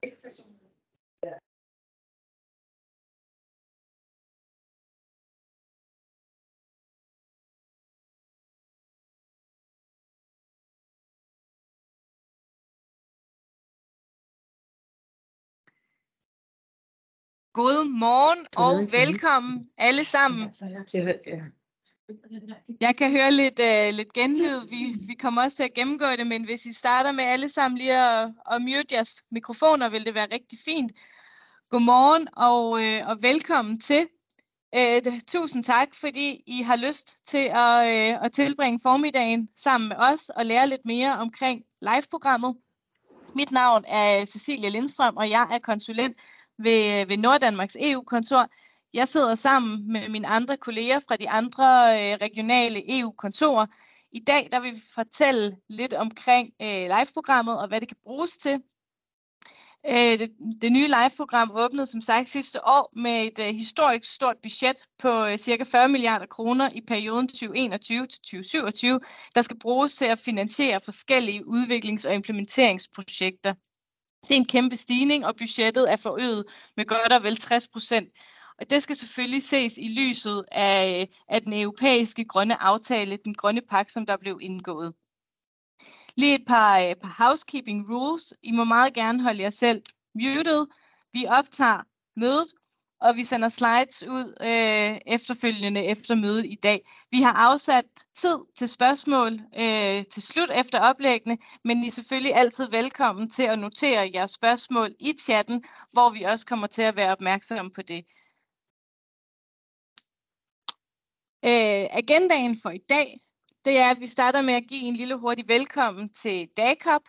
God morgen og velkommen alle sammen. Jeg kan høre lidt genlyd. Vi kommer også til at gennemgå det, men hvis I starter med alle sammen lige at mute jeres mikrofoner, vil det være rigtig fint. Godmorgen og velkommen til. Tusind tak, fordi I har lyst til at tilbringe formiddagen sammen med os og lære lidt mere omkring live-programmet. Mit navn er Cecilie Lindstrøm, og jeg er konsulent ved Norddanmarks EU-kontor. Jeg sidder sammen med mine andre kolleger fra de andre regionale EU-kontorer. I dag der vil vi fortælle lidt omkring live-programmet og hvad det kan bruges til. Det nye live-program åbnede som sagt sidste år med et historisk stort budget på ca. 40 milliarder kroner i perioden 2021 til 2027, der skal bruges til at finansiere forskellige udviklings- og implementeringsprojekter. Det er en kæmpe stigning, og budgettet er forøget med godt og vel 60%. Og det skal selvfølgelig ses i lyset af den europæiske grønne aftale, den grønne pagt, som der blev indgået. Lige et par housekeeping rules. I må meget gerne holde jer selv muted. Vi optager mødet, og vi sender slides ud efterfølgende efter mødet i dag. Vi har afsat tid til spørgsmål til slut efter oplæggene, men I er selvfølgelig altid velkommen til at notere jeres spørgsmål i chatten, hvor vi også kommer til at være opmærksomme på det. Agendaen for i dag, det er, at vi starter med at give en lille hurtig velkommen til DACOP,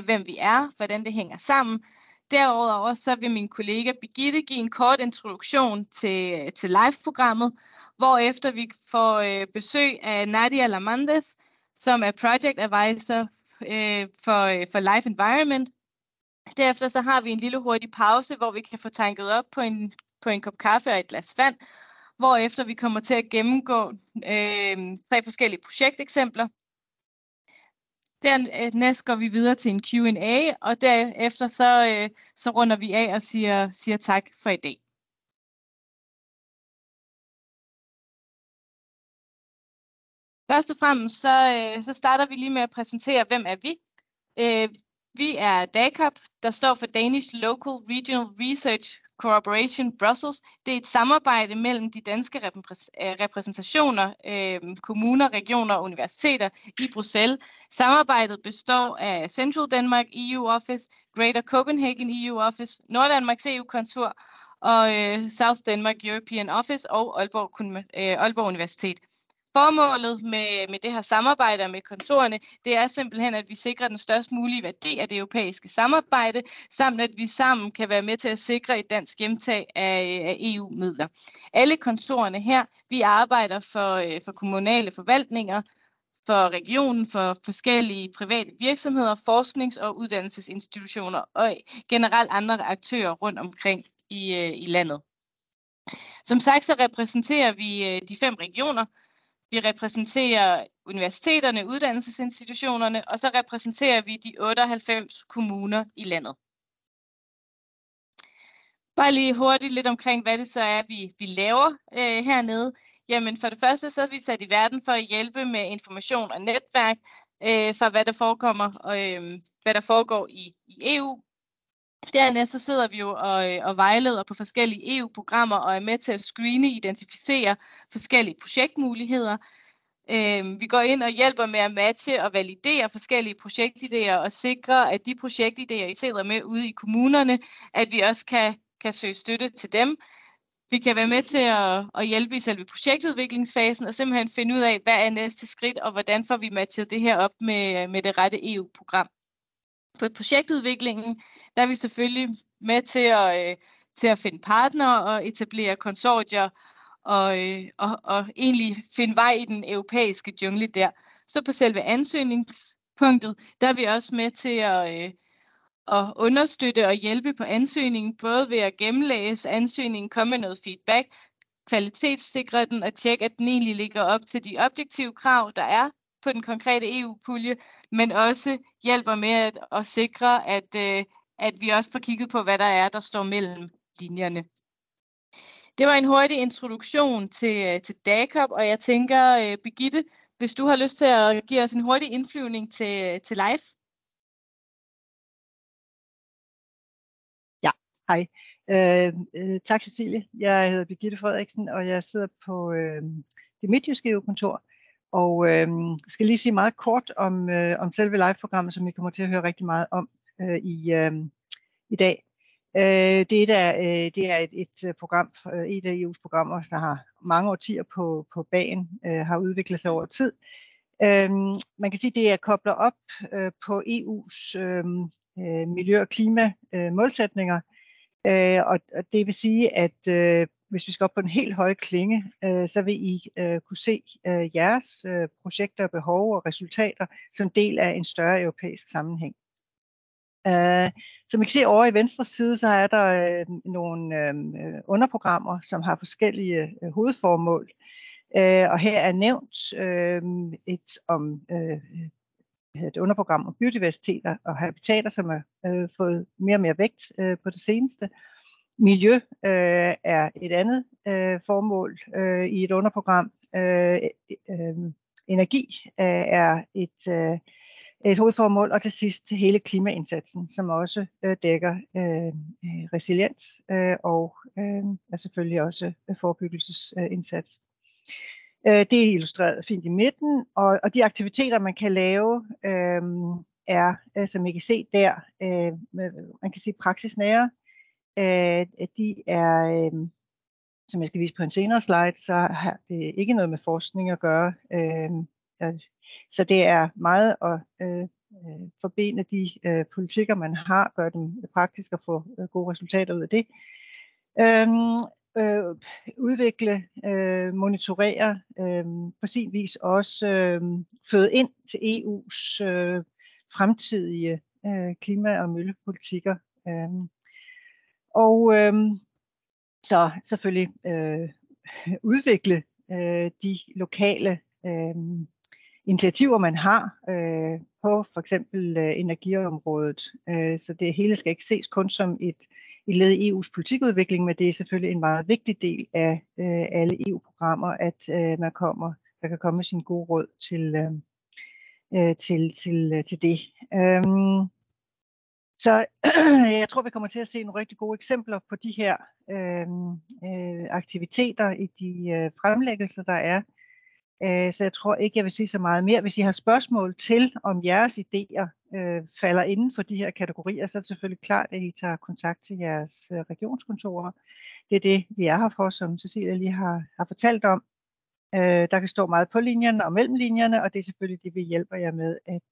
hvem vi er, hvordan det hænger sammen. Derudover så vil min kollega Birgitte give en kort introduktion til live-programmet, hvorefter vi får besøg af Nadia Lamandes, som er Project Advisor for Live Environment. Derefter så har vi en lille hurtig pause, hvor vi kan få tanket op på en kop kaffe og et glas vand, hvorefter vi kommer til at gennemgå 3 forskellige projekteksempler. Dernæst går vi videre til en Q&A, og derefter så runder vi af og siger tak for i dag. Først og fremmest så starter vi lige med at præsentere, hvem er vi. Vi er DACOP, der står for Danish Local Regional Research Cooperation Brussels. Det er et samarbejde mellem de danske repræsentationer, kommuner, regioner og universiteter i Bruxelles. Samarbejdet består af Central Denmark EU Office, Greater Copenhagen EU Office, Norddanmarks EU-kontor og South Denmark European Office og Aalborg Universitet. Formålet med det her samarbejde med kontorerne, det er simpelthen, at vi sikrer den størst mulige værdi af det europæiske samarbejde, samt at vi sammen kan være med til at sikre et dansk hjemtag af EU-midler. Alle kontorerne her, vi arbejder for kommunale forvaltninger, for regionen, for forskellige private virksomheder, forsknings- og uddannelsesinstitutioner og generelt andre aktører rundt omkring i landet. Som sagt så repræsenterer vi de 5 regioner. Vi repræsenterer universiteterne, uddannelsesinstitutionerne, og så repræsenterer vi de 98 kommuner i landet. Bare lige hurtigt lidt omkring, hvad det så er, vi laver hernede. Jamen for det første, så er vi sat i verden for at hjælpe med information og netværk for, hvad der foregår i EU. Dernæst så sidder vi jo og vejleder på forskellige EU-programmer og er med til at screene, identificere forskellige projektmuligheder. Vi går ind og hjælper med at matche og validere forskellige projektidéer og sikre, at de projektidéer, I sidder med ude i kommunerne, at vi også kan søge støtte til dem. Vi kan være med til at hjælpe i selve projektudviklingsfasen og simpelthen finde ud af, hvad er næste skridt, og hvordan får vi matchet det her op med det rette EU-program. På projektudviklingen, der er vi selvfølgelig med til at finde partnere og etablere konsortier og egentlig finde vej i den europæiske jungle der. Så på selve ansøgningspunktet, der er vi også med til at understøtte og hjælpe på ansøgningen, både ved at gennemlæse ansøgningen, komme med noget feedback, kvalitetssikre den og tjekke, at den egentlig ligger op til de objektive krav, der er på den konkrete EU-pulje, men også hjælper med at sikre, at vi også får kigget på, hvad der står mellem linjerne. Det var en hurtig introduktion til DACOP, og jeg tænker, Birgitte, hvis du har lyst til at give os en hurtig indflyvning til live. Ja, hej. Tak Cecilie. Jeg hedder Birgitte Frederiksen, og jeg sidder på det midtjyske EU-kontor. Og skal lige sige meget kort om selve live-programmet, som vi kommer til at høre rigtig meget om i dag. Det er et program, et af EU's programmer, der har mange årtier på bagen, har udviklet sig over tid. Man kan sige, at det er koblet op på EU's miljø- og klimamålsætninger, og det vil sige, at hvis vi skal op på en helt høj klinge, så vil I kunne se jeres projekter, behov og resultater som del af en større europæisk sammenhæng. Som I kan se over i venstre side, så er der nogle underprogrammer, som har forskellige hovedformål. Og her er nævnt et underprogram om biodiversitet og habitater, som har fået mere og mere vægt på det seneste. Miljø er et andet formål i et underprogram. Energi er et hovedformål, og til sidst hele klimaindsatsen, som også dækker resiliens og selvfølgelig også forebyggelsesindsats. Det er illustreret fint i midten, og de aktiviteter, man kan lave, er, som I kan se der, man kan sige praksisnære. De er, som jeg skal vise på en senere slide, så har det ikke noget med forskning at gøre. Så det er meget at forbinde de politikker, man har, gøre dem praktisk og få gode resultater ud af det. Udvikle, monitorere, på sin vis også føde ind til EU's fremtidige klima- og miljøpolitikker. Og så selvfølgelig udvikle de lokale initiativer, man har på for eksempel energiområdet. Så det hele skal ikke ses kun som et led i EU's politikudvikling, men det er selvfølgelig en meget vigtig del af alle EU-programmer, at der kan komme sin gode råd til det. Så jeg tror, vi kommer til at se nogle rigtig gode eksempler på de her aktiviteter i de fremlæggelser, der er. Så jeg tror ikke, jeg vil sige så meget mere. Hvis I har spørgsmål til, om jeres idéer falder inden for de her kategorier, så er det selvfølgelig klart, at I tager kontakt til jeres regionskontorer. Det er det, vi er her for, som Cecilie lige har fortalt om. Der kan stå meget på linjerne og mellem linjerne, og det er selvfølgelig det, vi hjælper jer med at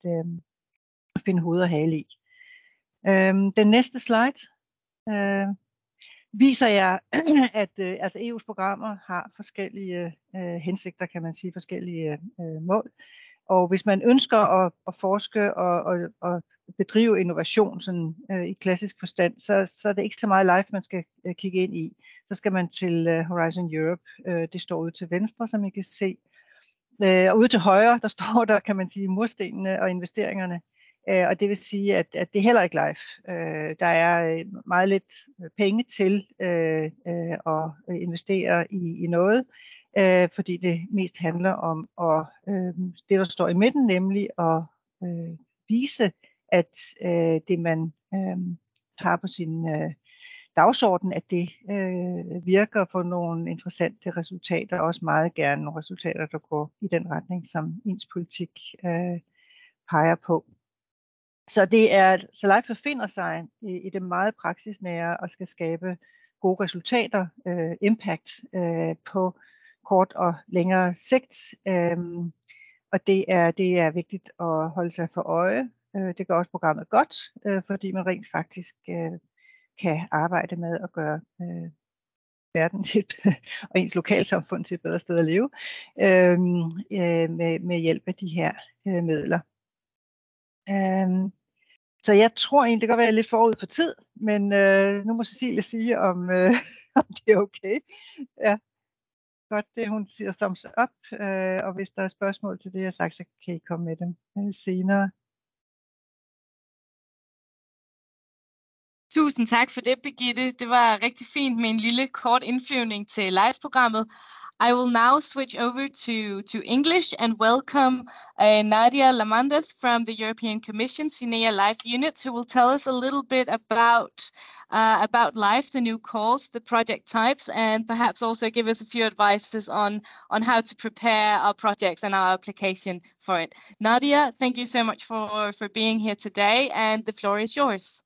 finde hoved og hale i. Den næste slide viser jer, at altså EU's programmer har forskellige hensigter, kan man sige, forskellige mål. Og hvis man ønsker at forske og bedrive innovation sådan, i klassisk forstand, så er det ikke så meget live, man skal kigge ind i. Så skal man til Horizon Europe. Det står ude til venstre, som I kan se. Og ude til højre, der står der, kan man sige, murstenene og investeringerne. Og det vil sige, at det er heller ikke live. Der er meget lidt penge til at investere i noget, fordi det mest handler om det, der står i midten, nemlig at vise, at det, man har på sin dagsorden, at det virker for nogle interessante resultater, og også meget gerne nogle resultater, der går i den retning, som ens politik peger på. Så LIFE befinder sig i det meget praksisnære og skal skabe gode resultater, impact på kort og længere sigt. Og det er vigtigt at holde sig for øje. Det gør også programmet godt, fordi man rent faktisk kan arbejde med at gøre verden til og ens lokalsamfund til et bedre sted at leve med hjælp af de her midler. Så jeg tror egentlig, det kan være lidt forud for tid, men nu må Cecilie sige, om det er okay. Ja, godt, det hun siger thumbs up, og hvis der er spørgsmål til det, jeg har sagt, så kan I komme med dem senere. Tusind tak for det, Birgitte. Det var rigtig fint med en lille kort indflyvning til live-programmet. I will now switch over to English and welcome Nadia Lamandes from the European Commission SINEA Life Unit, who will tell us a little bit about LIFE, the new calls, the project types, and perhaps also give us a few advices on how to prepare our projects and our application for it. Nadia, thank you so much for being here today, and the floor is yours.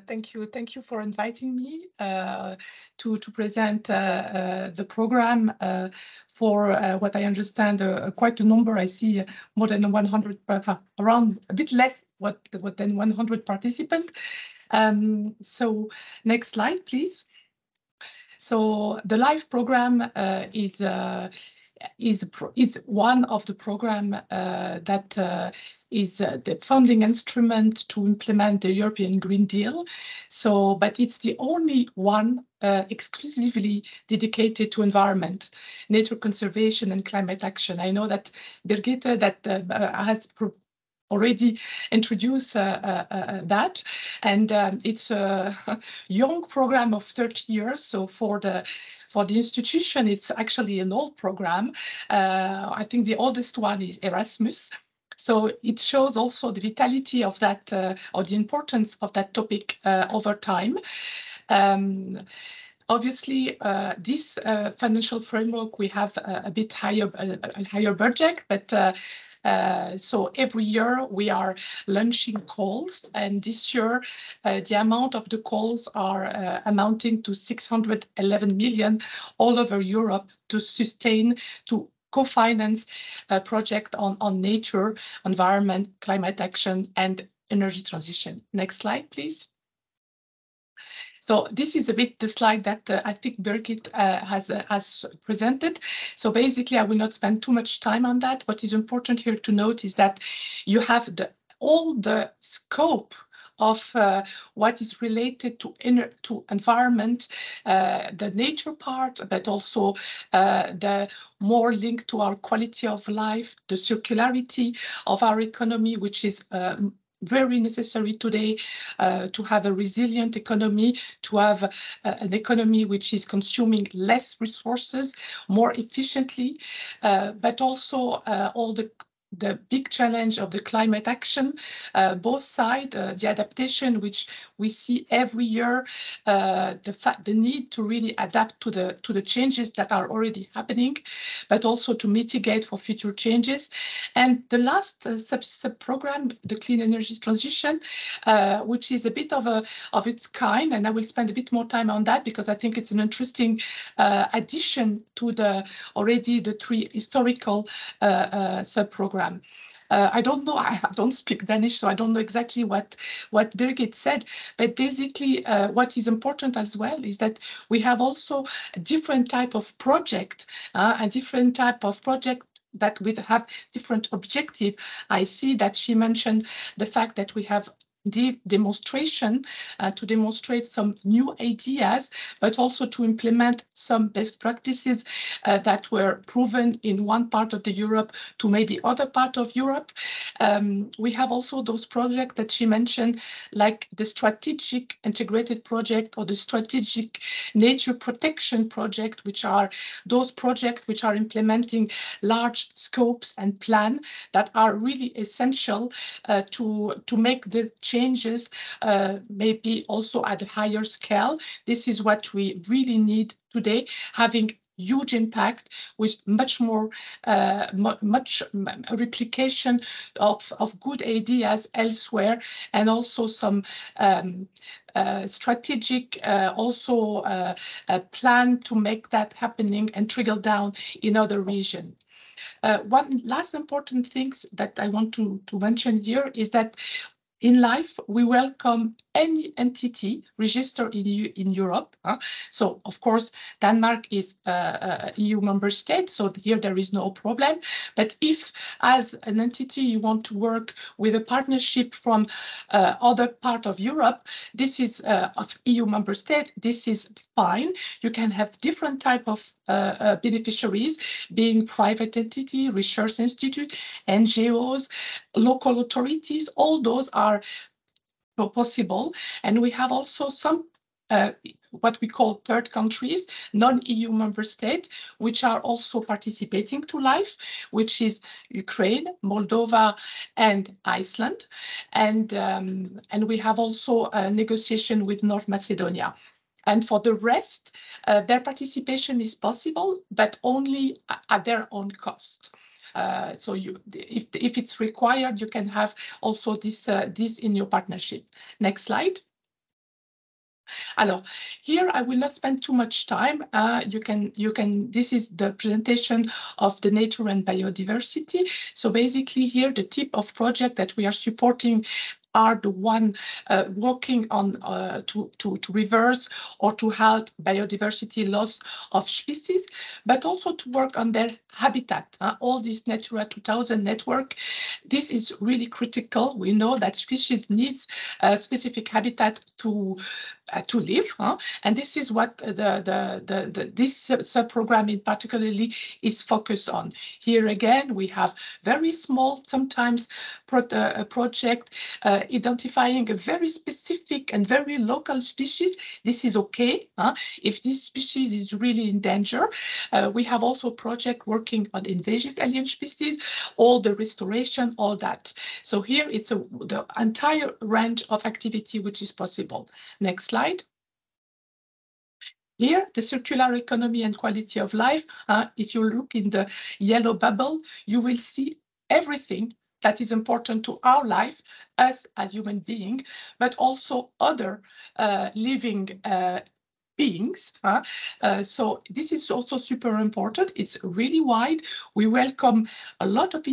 Thank you for inviting me to present the program for what I understand quite a number. I see more than 100, around a bit less than 100 participants. So next slide, please. So the LIFE program is one of the program that is the funding instrument to implement the European Green Deal. So, but it's the only one exclusively dedicated to environment, nature conservation and climate action. I know that Birgitte has already introduced that, and it's a young program of 30 years. So for the institution, it's actually an old program. I think the oldest one is Erasmus. So it shows also the vitality of that, or the importance of that topic over time. Obviously, this financial framework, we have a bit higher budget, but so every year we are launching calls, and this year the amount of the calls are amounting to 611 million all over Europe to co-finance a project on nature, environment, climate action, and energy transition. Next slide, please. So this is a bit the slide that I think Birgit has presented. So basically, I will not spend too much time on that. What is important here to note is that you have all the scope of what is related to environment, the nature part, but also the more linked to our quality of life, the circularity of our economy, which is very necessary today to have a resilient economy, to have an economy which is consuming less resources more efficiently, but also all the big challenge of the climate action, both sides, the adaptation which we see every year, the need to really adapt to the changes that are already happening, but also to mitigate for future changes. And the last sub-program, the Clean Energy Transition, which is a bit of its kind, and I will spend a bit more time on that because I think it's an interesting addition to the three historical sub-programs. I don't know, I don't speak Danish, so I don't know exactly what Birgit said, but basically what is important as well is that we have also a different type of project, a different type of project that would have different objective. I see that she mentioned the fact that we have the demonstration to demonstrate some new ideas, but also to implement some best practices that were proven in one part of the Europe to maybe other part of Europe. We have also those projects that she mentioned, like the strategic integrated project or the strategic nature protection project, which are those projects which are implementing large scopes and plan that are really essential to make the changes maybe also at a higher scale. This is what we really need today, having huge impact with much more much replication of good ideas elsewhere, and also some strategic also plan to make that happening and trickle down in other regions. One last important thing that I want to mention here is that in LIFE, we welcome any entity registered in Europe. So, of course, Denmark is an EU member state, so here there is no problem. But if, as an entity, you want to work with a partnership from other part of Europe, this is of EU member state, this is fine. You can have different type of beneficiaries, being private entity, research institute, NGOs, local authorities. All those are possible. And we have also some what we call third countries, non-EU member states, which are also participating to LIFE, which is Ukraine, Moldova, and Iceland. And we have also a negotiation with North Macedonia. And for the rest, their participation is possible, but only at their own cost. So if it's required, you can have also this in your partnership. Next slide. Alors, here I will not spend too much time. This is the presentation of the nature and biodiversity. So basically here, the type of project that we are supporting are the one working on to reverse or to halt biodiversity loss of species, but also to work on their habitat. All this Natura 2000 network, this is really critical. We know that species needs a specific habitat to live, and this is what this sub-program in particularly is focused on. Here again, we have very small, sometimes project identifying a very specific and very local species. This is okay. If this species is really in danger, we have also project working on invasive alien species, all the restoration, all that. So here it's the entire range of activity which is possible. Next slide. Here, the circular economy and quality of life. If you look in the yellow bubble, you will see everything that is important to our life, us as human beings, but also other living beings. So this is also super important. It's really wide. We welcome a lot of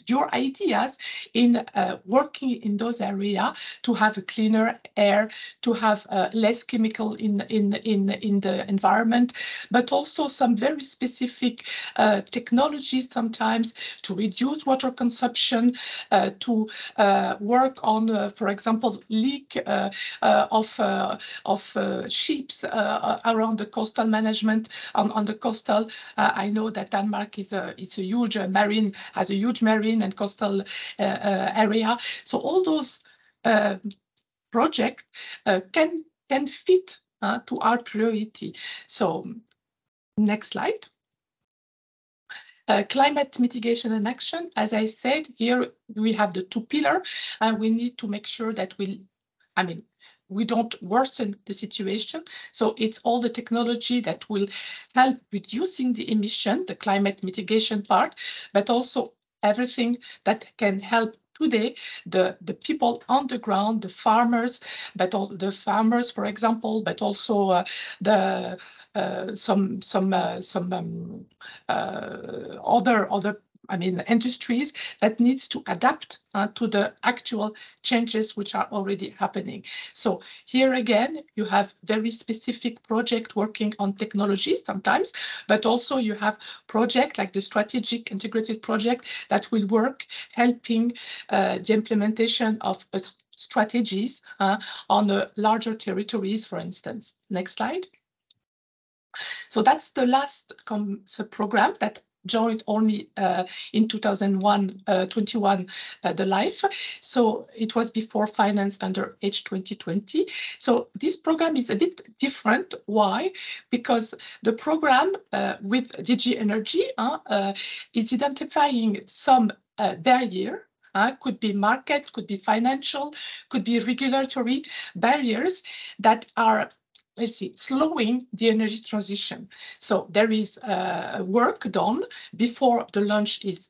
your ideas in working in those areas to have a cleaner air, to have less chemical in the environment, but also some very specific technologies sometimes to reduce water consumption, to work on, for example, leak of ships around the coastal management on the coastal. I know that Denmark is a huge marine, has a huge marine and coastal area. So all those projects can fit to our priority. So next slide. Climate mitigation and action. As I said, here we have the two pillars, and we need to make sure that we don't worsen the situation. So it's all the technology that will help reducing the emission, the climate mitigation part, but also everything that can help today the people on the ground, the farmers, but all the farmers, for example, but also other industries that needs to adapt to the actual changes which are already happening. So here again, you have very specific project working on technology sometimes, but also you have project like the strategic integrated project that will work helping the implementation of strategies on larger territories, for instance. Next slide. So that's the last program that joined only in 2021 the LIFE. So it was before finance under H2020. So this program is a bit different. Why? Because the program with DG Energy is identifying some barrier. Could be market, could be financial, could be regulatory barriers that are, let's see, slowing the energy transition. So there is work done before the launch is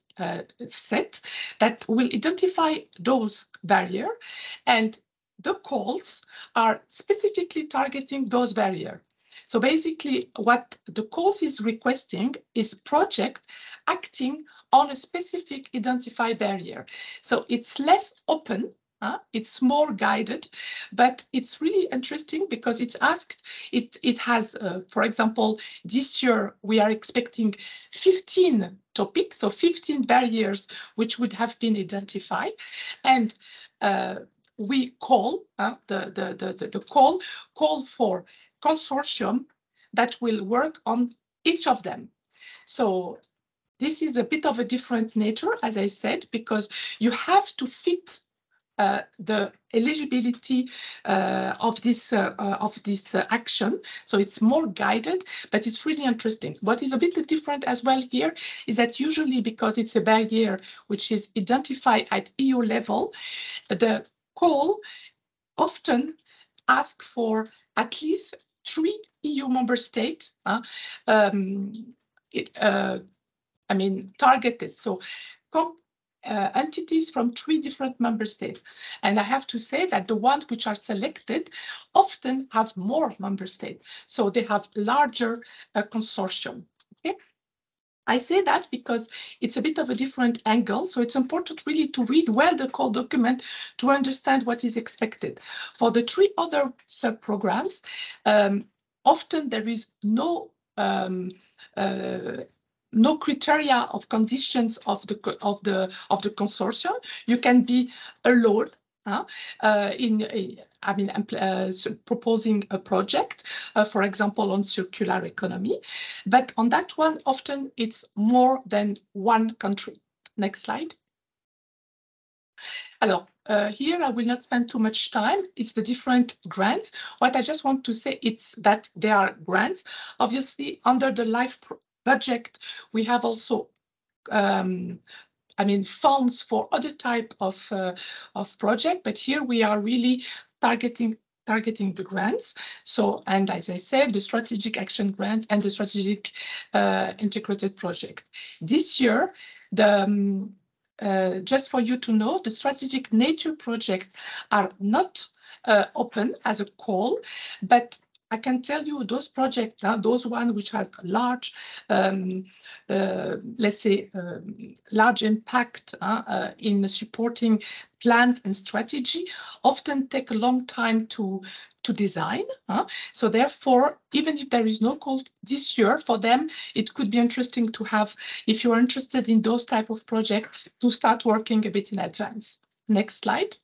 set that will identify those barriers, and the calls are specifically targeting those barriers. So basically what the calls is requesting is project acting on a specific identified barrier. So it's less open. It's more guided, but it's really interesting because it's asked, it has, for example, this year we are expecting 15 topics, so 15 barriers which would have been identified. And we call, the call for consortium that will work on each of them. So this is a bit of a different nature, as I said, because you have to fit the eligibility of this action. So it's more guided, but it's really interesting. What is a bit different as well here is that usually, because it's a barrier which is identified at EU level, the call often asks for at least 3 EU member states, targeted. So entities from 3 different member states. And I have to say that the ones which are selected often have more member states. So they have larger consortium. Okay? I say that because it's a bit of a different angle. So it's important really to read well the call document to understand what is expected. For the 3 other sub-programs, often there is no criteria of conditions of the consortium. You can be alone proposing a project, for example, on circular economy. But on that one, often it's more than 1 country. Next slide. Alors, here I will not spend too much time. It's the different grants. What I just want to say is that there are grants. Obviously, under the LIFE budget, we have also funds for other type of project, but here we are really targeting the grants. So, and as I said, the strategic action grant and the strategic integrated project. This year, just for you to know, the strategic nature projects are not open as a call, but I can tell you those projects, those ones which have large, let's say, large impact in supporting plans and strategy, often take a long time to design. So therefore, even if there is no call this year for them, it could be interesting to have, if you are interested in those type of projects, to start working a bit in advance. Next slide.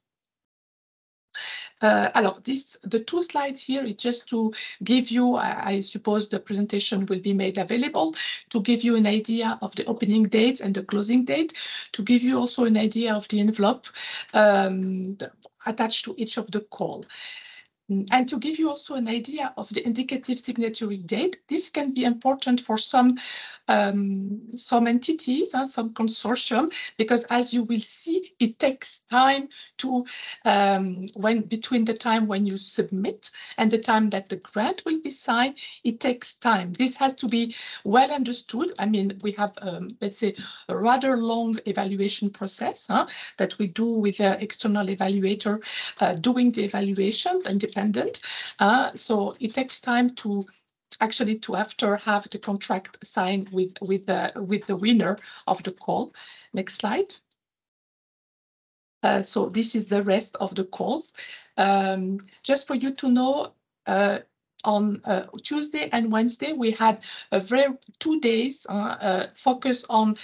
The 2 slides here is just to give you, I suppose the presentation will be made available, to give you an idea of the opening dates and the closing date, to give you also an idea of the envelope attached to each of the call. And to give you also an idea of the indicative signatory date. This can be important for some entities, some consortium, because as you will see, it takes time to between the time when you submit and the time that the grant will be signed, it takes time. This has to be well understood. I mean, we have, let's say, a rather long evaluation process that we do with the external evaluator doing the evaluation, independent. So it takes time to actually have the contract signed with the winner of the call. Next slide. So this is the rest of the calls. Just for you to know, on Tuesday and Wednesday, we had a 2 days focus on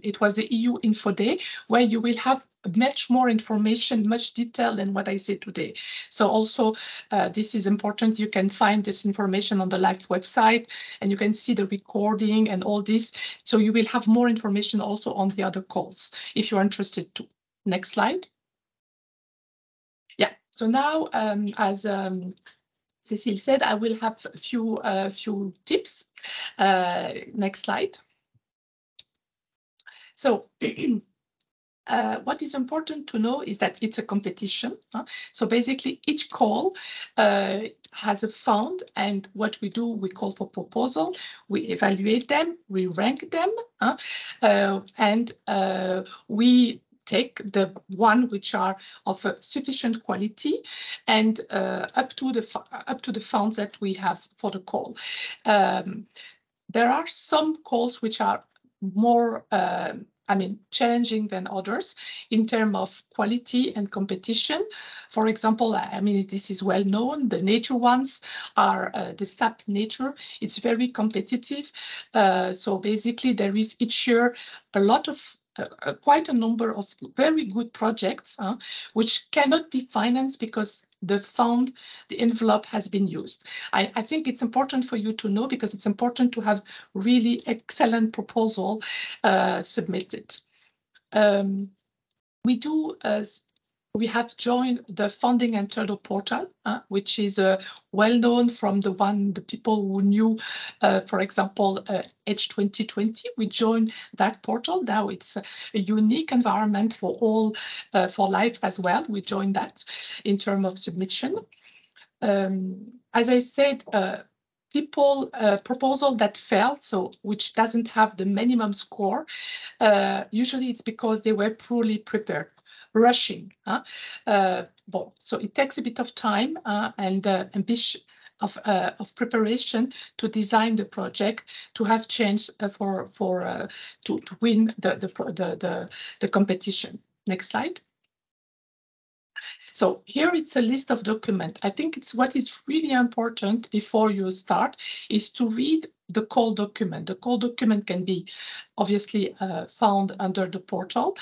it was the EU Info Day, where you will have much more information, much detail than what I say today. So also, this is important. You can find this information on the LIFE website, and you can see the recording and all this. So you will have more information also on the other calls, if you're interested to. Next slide. Yeah, so now, as Cécile said, I will have a few tips. Next slide. So what is important to know is that it's a competition. So basically, each call has a fund, and what we do, we call for proposal, we evaluate them, we rank them, and we take the one which are of a sufficient quality and up to the funds that we have for the call. There are some calls which are more challenging than others in terms of quality and competition. For example, this is well known. The nature ones are the SAP Nature. It's very competitive. So basically, there is each year a lot of quite a number of very good projects which cannot be financed because the envelope has been used. I think it's important for you to know, because it's important to have really excellent proposal submitted. We have joined the Funding and Turtle portal, which is well known from the people who knew, for example, H2020. We joined that portal. Now it's a unique environment for all, for life as well. We joined that in terms of submission. As I said, proposal that failed, so which doesn't have the minimum score, usually it's because they were poorly prepared. Rushing. So it takes a bit of time and ambition of preparation to design the project, to have chance to win the competition. Next slide. So here it's a list of documents. I think it's what is really important before you start is to read the call document. The call document can be obviously found under the portal,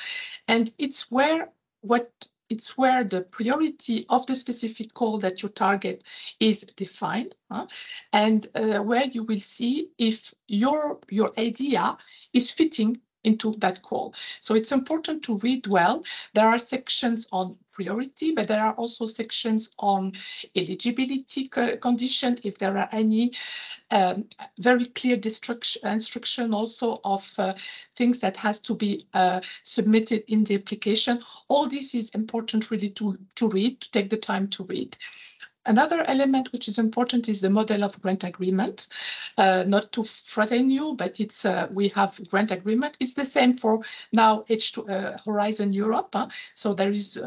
and it's where the priority of the specific call that you target is defined, and where you will see if your idea is fitting into that call. So it's important to read well. There are sections on priority, but there are also sections on eligibility condition, if there are any, very clear instruction also of things that has to be submitted in the application. All this is important really to read, to take the time to read. Another element which is important is the model of grant agreement. Not to frighten you, but it's we have grant agreement. It's the same for now H2 Horizon Europe. So there is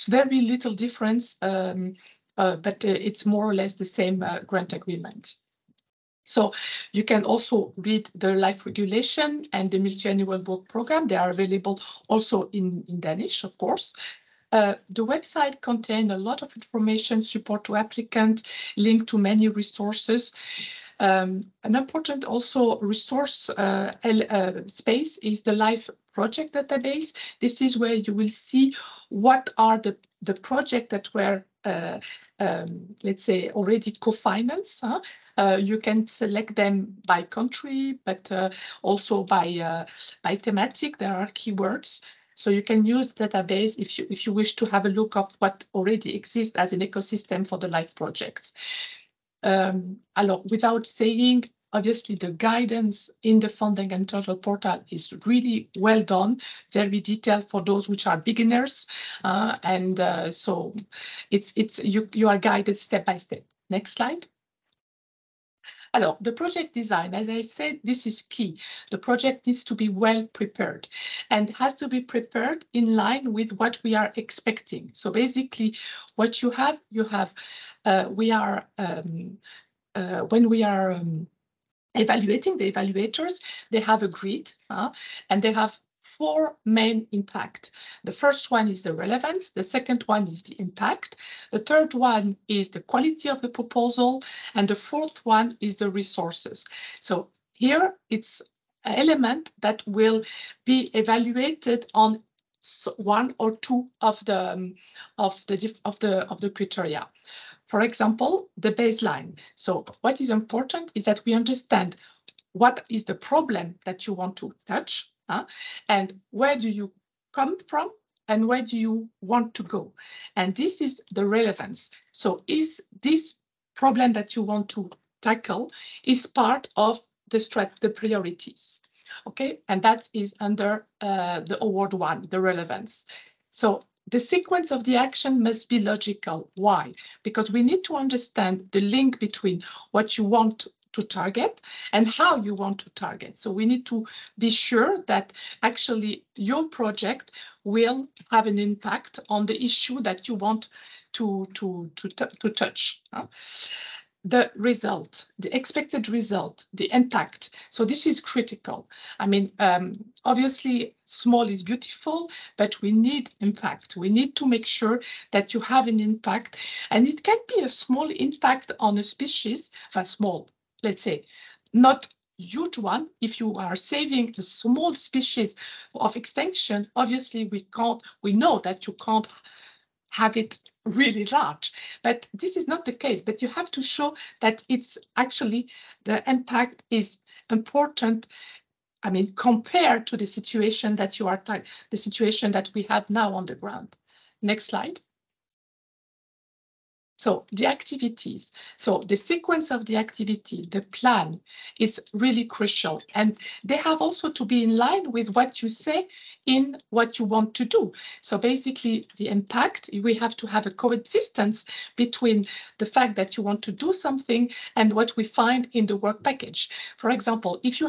very little difference, but it's more or less the same grant agreement. So you can also read the LIFE regulation and the multi-annual work program. They are available also in Danish, of course. The website contains a lot of information, support to applicant, link to many resources. An important also resource space is the LIFE project database. This is where you will see what are the projects that were, let's say, already co-financed. You can select them by country, but also by thematic. There are keywords. So you can use database if you wish to have a look of what already exists as an ecosystem for the LIFE projects. Without saying, obviously the guidance in the Funding and Turtle portal is really well done, very detailed for those which are beginners, so you are guided step by step. Next slide. The project design, as I said, this is key. The project needs to be well prepared and has to be prepared in line with what we are expecting. So basically, what you have, when we are evaluating, the evaluators, they have agreed, and they have 4 main impact. The first one is the relevance. The second one is the impact. The third one is the quality of the proposal. And the fourth one is the resources. So here it's an element that will be evaluated on 1 or 2 of the criteria. For example, the baseline. So what is important is that we understand what is the problem that you want to touch, and where do you come from and where do you want to go? And this is the relevance. So is this problem that you want to tackle is part of the priorities? Okay, and that is under the award 1, the relevance. So the sequence of the action must be logical. Why? Because we need to understand the link between what you want to target and how you want to target. So we need to be sure that actually your project will have an impact on the issue that you want to touch. The result, the expected result, the impact. So this is critical. I mean, obviously small is beautiful, but we need impact. We need to make sure that you have an impact, and it can be a small impact on a species, small, let's say, not huge one. If you are saving a small species of extinction, obviously we know that you can't have it really large, but this is not the case. But you have to show that it's actually the impact is important I mean, compared to the situation that you are, the situation that we have now on the ground. Next slide. So the activities, so the sequence of the activity, the plan is really crucial, and they have also to be in line with what you say in what you want to do. So basically the impact, we have to have a coexistence between the fact that you want to do something and what we find in the work package. For example, if you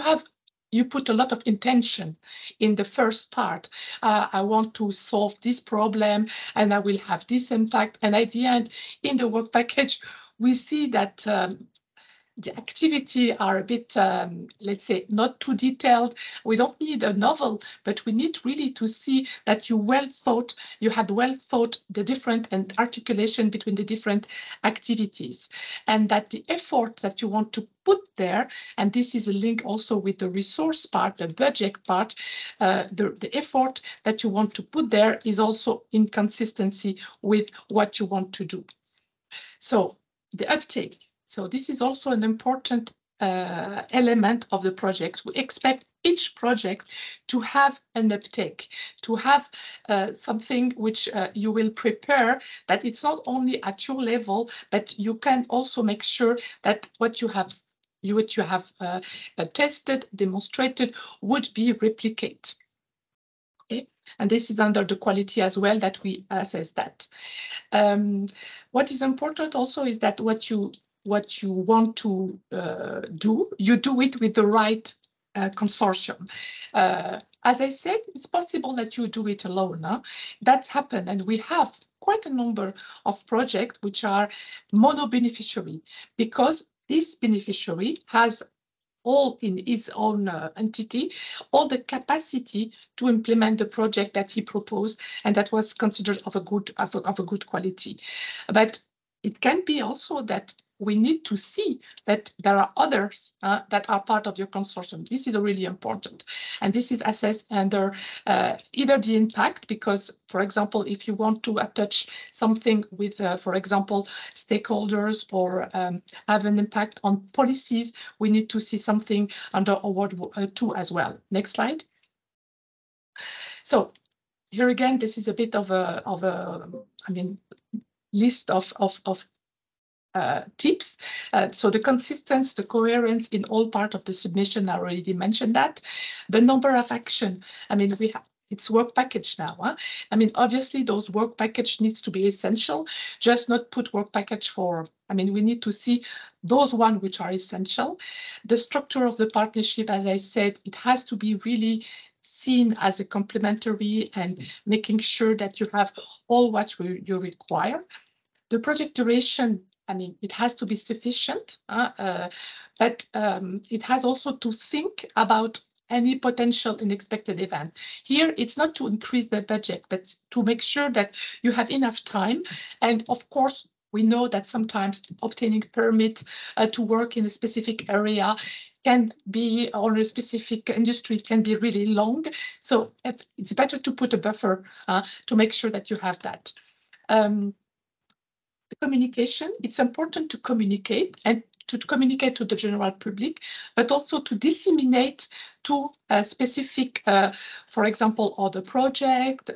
put a lot of intention in the first part. I want to solve this problem and I will have this impact. And at the end, in the work package, we see that the activity are a bit, let's say, not too detailed. We don't need a novel, but we need really to see that you had well thought the different and articulation between the different activities, and that the effort that you want to put there, and this is a link also with the resource part, the budget part, the effort that you want to put there is also in consistency with what you want to do. So the uptake. So this is also an important element of the project. We expect each project to have an uptake, to have something which you will prepare, that it's not only at your level, but you can also make sure that what you have tested, demonstrated, would be replicated. Okay? And this is under the quality as well that we assess that. What is important also is that what you want to do, you do it with the right consortium. As I said, it's possible that you do it alone. Huh? That's happened, and we have quite a number of projects which are mono-beneficiary, because this beneficiary has all in his own entity, all the capacity to implement the project that he proposed and that was considered of a good quality. But it can be also that we need to see that there are others that are part of your consortium. This is really important. And this is assessed under either the impact, because, for example, if you want to attach something with, for example, stakeholders or have an impact on policies, we need to see something under award 2 as well. Next slide. So here again, this is a bit of a list of tips. So the consistency, the coherence in all part of the submission, I already mentioned that. The number of action, it's work package now. Huh? Obviously those work package needs to be essential, just not put work package for, we need to see those ones which are essential. The structure of the partnership, as I said, it has to be really seen as a complementary and making sure that you have all what you require. The project duration, it has to be sufficient, but it has also to think about any potential unexpected event. Here, it's not to increase the budget, but to make sure that you have enough time. And of course, we know that sometimes obtaining permits to work in a specific area can be, or a specific industry can be really long. So it's better to put a buffer to make sure that you have that. The communication, it's important to communicate and to communicate to the general public, but also to disseminate to a specific, for example, other project,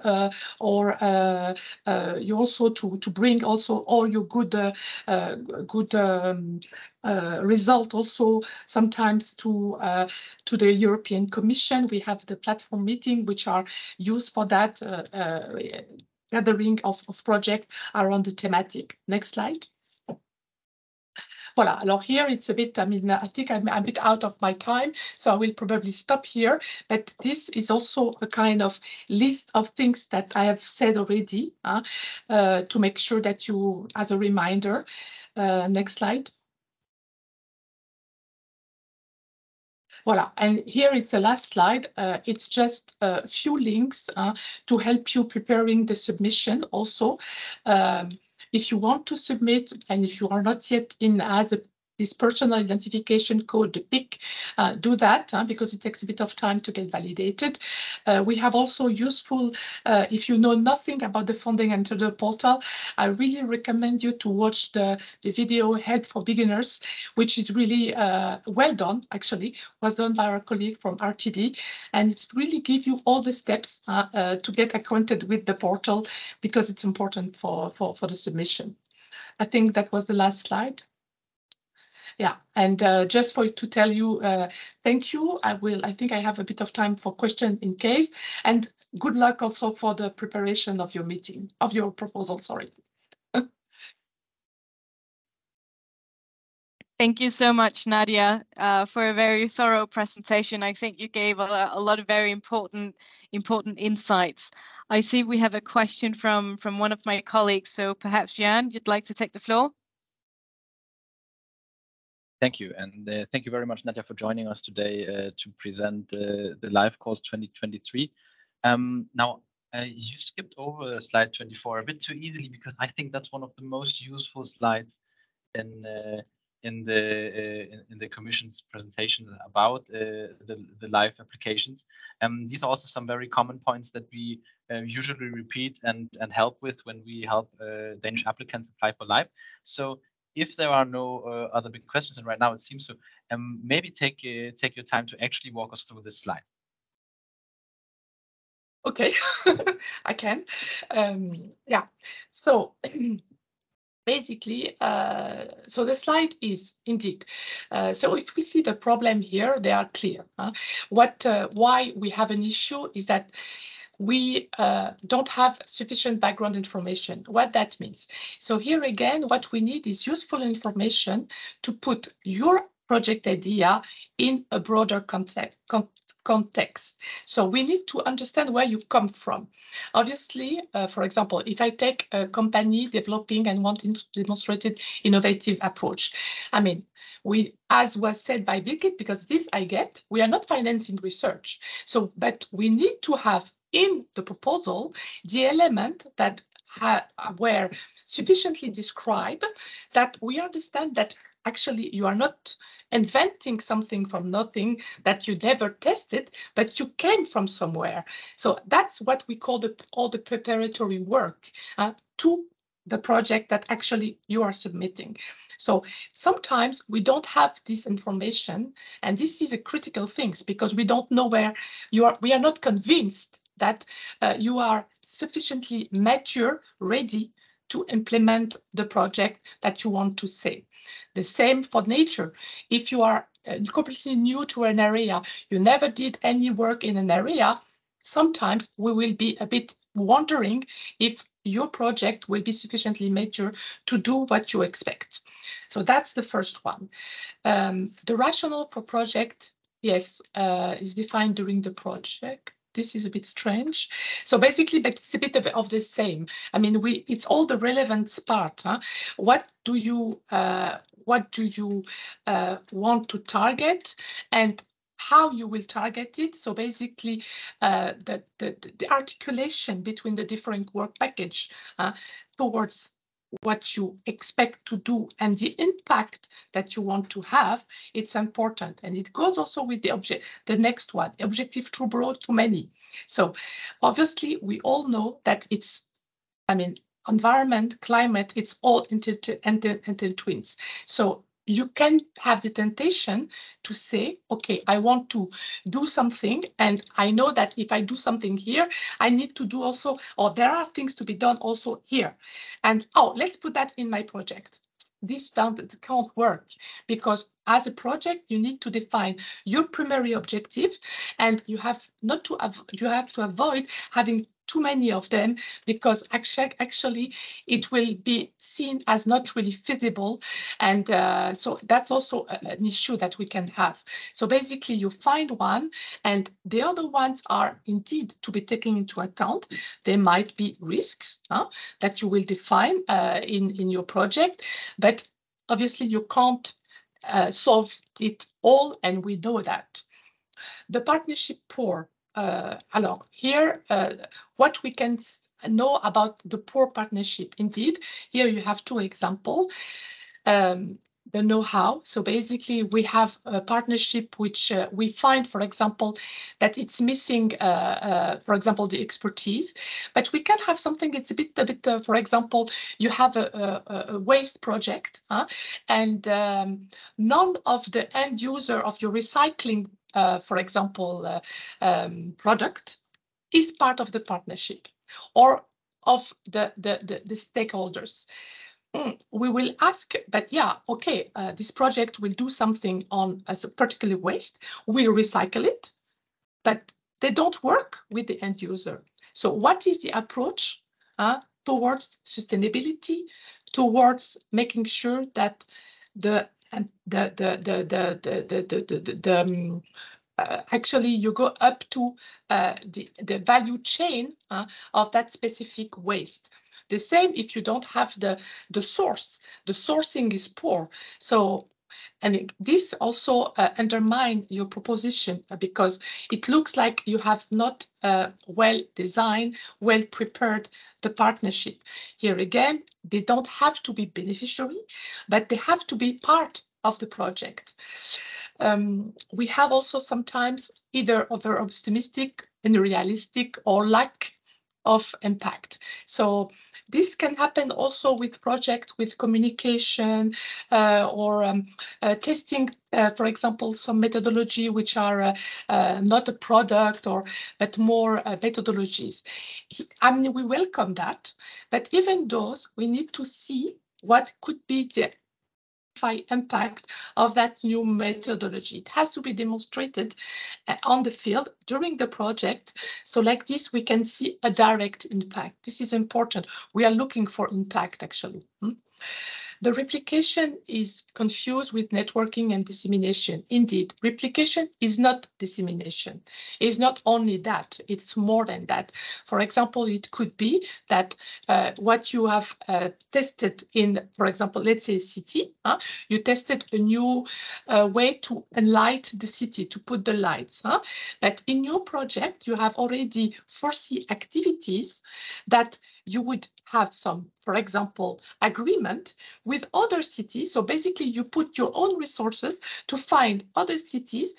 or you also to bring also all your good result also sometimes to the European Commission. We have the platform meeting which are used for that gathering of project around the thematic. Next slide. Voilà, alors here it's a bit, I think I'm a bit out of my time, so I will probably stop here, but this is also a kind of list of things that I have said already to make sure that you, as a reminder. Next slide. Voilà, and here it's the last slide. It's just a few links to help you preparing the submission also. If you want to submit, and if you are not yet in as a this personal identification code, the PIC, do that because it takes a bit of time to get validated. We have also useful, if you know nothing about the funding and the portal, I really recommend you to watch the video Help for Beginners, which is really well done, actually, was done by our colleague from RTD. And it's really give you all the steps to get acquainted with the portal because it's important for the submission. I think that was the last slide. Yeah, and just to tell you, thank you. I think I have a bit of time for question in case, and good luck also for the preparation of your meeting, of your proposal, sorry. Thank you so much, Nadia, for a very thorough presentation. I think you gave a lot of very important insights. I see we have a question from one of my colleagues, so perhaps Jan, you'd like to take the floor? Thank you, and thank you very much, Nadia, for joining us today to present the Live Course 2023. Now, you skipped over slide 24 a bit too easily because I think that's one of the most useful slides in the Commission's presentation about the live applications. These are also some very common points that we usually repeat and help with when we help Danish applicants apply for live. So if there are no other big questions, and right now it seems so, maybe take your time to actually walk us through this slide. Okay, I can. Yeah, so basically, so the slide is indeed, so if we see the problem here, they are clear. Why we have an issue is that we don't have sufficient background information. What that means. So here again, what we need is useful information to put your project idea in a broader context. So we need to understand where you come from. Obviously, for example, if I take a company developing and wanting to demonstrate an innovative approach, I mean, as was said by Birgit, because this I get, we are not financing research. So, but we need to have in the proposal the element that were sufficiently described that we understand that actually you are not inventing something from nothing that you never tested, but you came from somewhere. So that's what we call all the preparatory work to the project that actually you are submitting. So sometimes we don't have this information, and this is a critical thing because we don't know where you are. We are not convinced that you are sufficiently mature, ready to implement the project that you want to say. The same for nature. If you are completely new to an area, you never did any work in an area, sometimes we will be a bit wondering if your project will be sufficiently mature to do what you expect. So that's the first one. The rationale for project, yes, is defined during the project. This is a bit strange. So basically, but it's a bit of the same. I mean, it's all the relevance part. What do you want to target and how you will target it? So basically, the articulation between the different work package towards what you expect to do and the impact that you want to have, it's important. And it goes also with the next one, objective too broad, too many. So obviously we all know that it's, I mean, environment, climate, it's all intertwined. So you can have the temptation to say, okay, I want to do something, and I know that if I do something here, I need to do also, or there are things to be done also here. And, oh, let's put that in my project. This can't work because as a project, you need to define your primary objective, and you have to avoid having too many of them because actually it will be seen as not really feasible. And so that's also an issue that we can have. So basically you find one and the other ones are indeed to be taken into account. There might be risks that you will define in your project, but obviously you can't solve it all, and we know that. The partnership poor. Alors, here, what we can know about the poor partnership. Indeed, here you have two examples. the know-how. So basically, we have a partnership which we find, for example, that it's missing, for example, the expertise. But we can have something. It's a bit. For example, you have a waste project, and none of the end user of your recycling, for example, product is part of the partnership or of the stakeholders. We will ask, but yeah, okay, this project will do something on a particular waste, we'll recycle it, but they don't work with the end user. So what is the approach towards sustainability, towards making sure that actually you go up to the value chain of that specific waste. The same if you don't have the source. The sourcing is poor. So, and this also undermines your proposition because it looks like you have not well designed, well prepared the partnership. Here again, they don't have to be beneficiary, but they have to be part of the project. We have also sometimes either over optimistic and realistic or lack of impact. So this can happen also with project, with communication or testing, for example, some methodology which are not a product but more methodologies. I mean, we welcome that, but even those, we need to see what could be the impact of that new methodology. It has to be demonstrated on the field during the project. So like this, we can see a direct impact. This is important. We are looking for impact, actually. The replication is confused with networking and dissemination. Indeed, replication is not dissemination. It's not only that, it's more than that. For example, it could be that what you have tested in, for example, let's say a city, you tested a new way to enlighten the city, to put the lights. But in your project, you have already foreseen activities that you would have some, for example, agreement with other cities. So basically, you put your own resources to find other cities,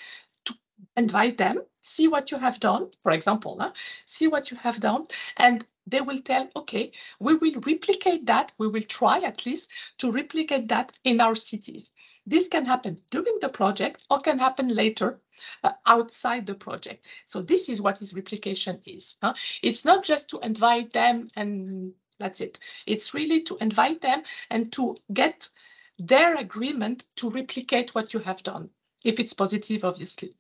to invite them, see what you have done, for example, see what you have done, and they will tell, okay, we will replicate that. We will try at least to replicate that in our cities. This can happen during the project or can happen later outside the project. So this is what this replication is. It's not just to invite them and that's it. It's really to invite them and to get their agreement to replicate what you have done, if it's positive, obviously.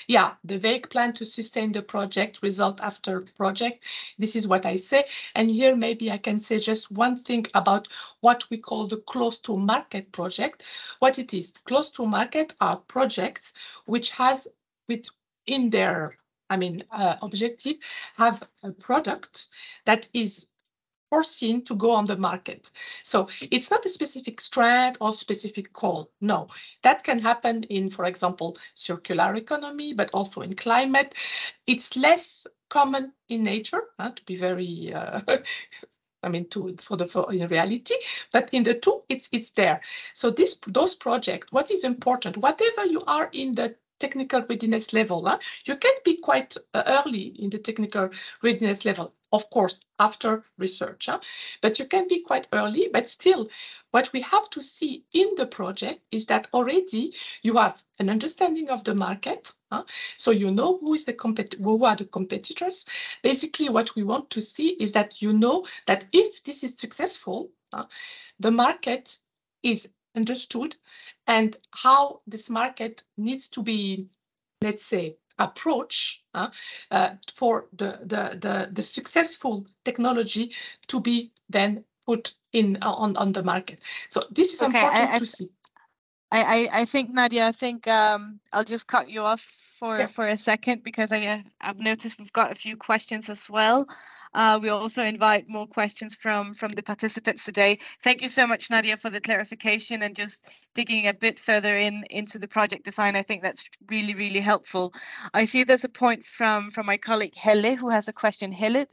Yeah, the vague plan to sustain the project, result after project. This is what I say. And here maybe I can say just one thing about what we call the close to market project. What it is, close to market are projects which has within their, objective, have a product that is foreseen to go on the market. So it's not a specific strand or specific call. No, that can happen in, for example, circular economy, but also in climate. It's less common in nature, to be very, in reality, but in the two, it's there. So those projects, what is important, whatever you are in the technical readiness level, you can be quite early in the technical readiness level, of course, after research, but you can be quite early, but still, what we have to see in the project is that already you have an understanding of the market, so you know who are the competitors. Basically, what we want to see is that you know that if this is successful, the market is understood and how this market needs to be, let's say, approach for the successful technology to be then put in on the market. So this is important to see. I think, Nadia, I'll just cut you off for a second because I've noticed we've got a few questions as well. We also invite more questions from the participants today. Thank you so much, Nadia, for the clarification and just digging a bit further into the project design. I think that's really, really helpful. I see there's a point from my colleague Helle, who has a question. Helle,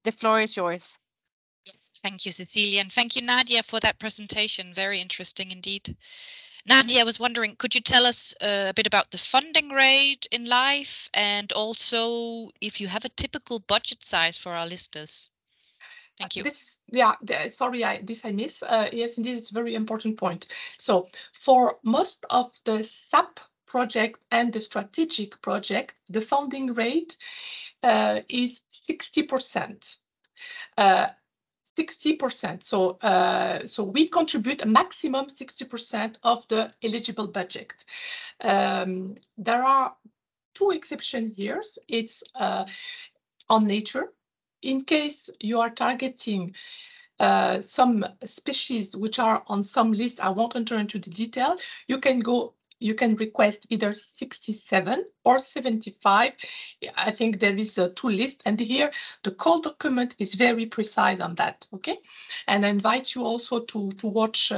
the floor is yours. Yes. Thank you, Cecilia, and thank you, Nadia, for that presentation. Very interesting indeed. Nadia, I was wondering, could you tell us a bit about the funding rate in LIFE, and also if you have a typical budget size for our listeners? Thank you. Sorry, I miss. Yes, indeed, it's a very important point. So for most of the SAP project and the strategic project, the funding rate is 60%. 60%. So we contribute a maximum 60% of the eligible budget. There are two exception years. It's on nature. In case you are targeting some species which are on some list, I won't enter into the detail. You can request either 67 or 75. I think there is two lists, and here the call document is very precise on that. Okay, and I invite you also to watch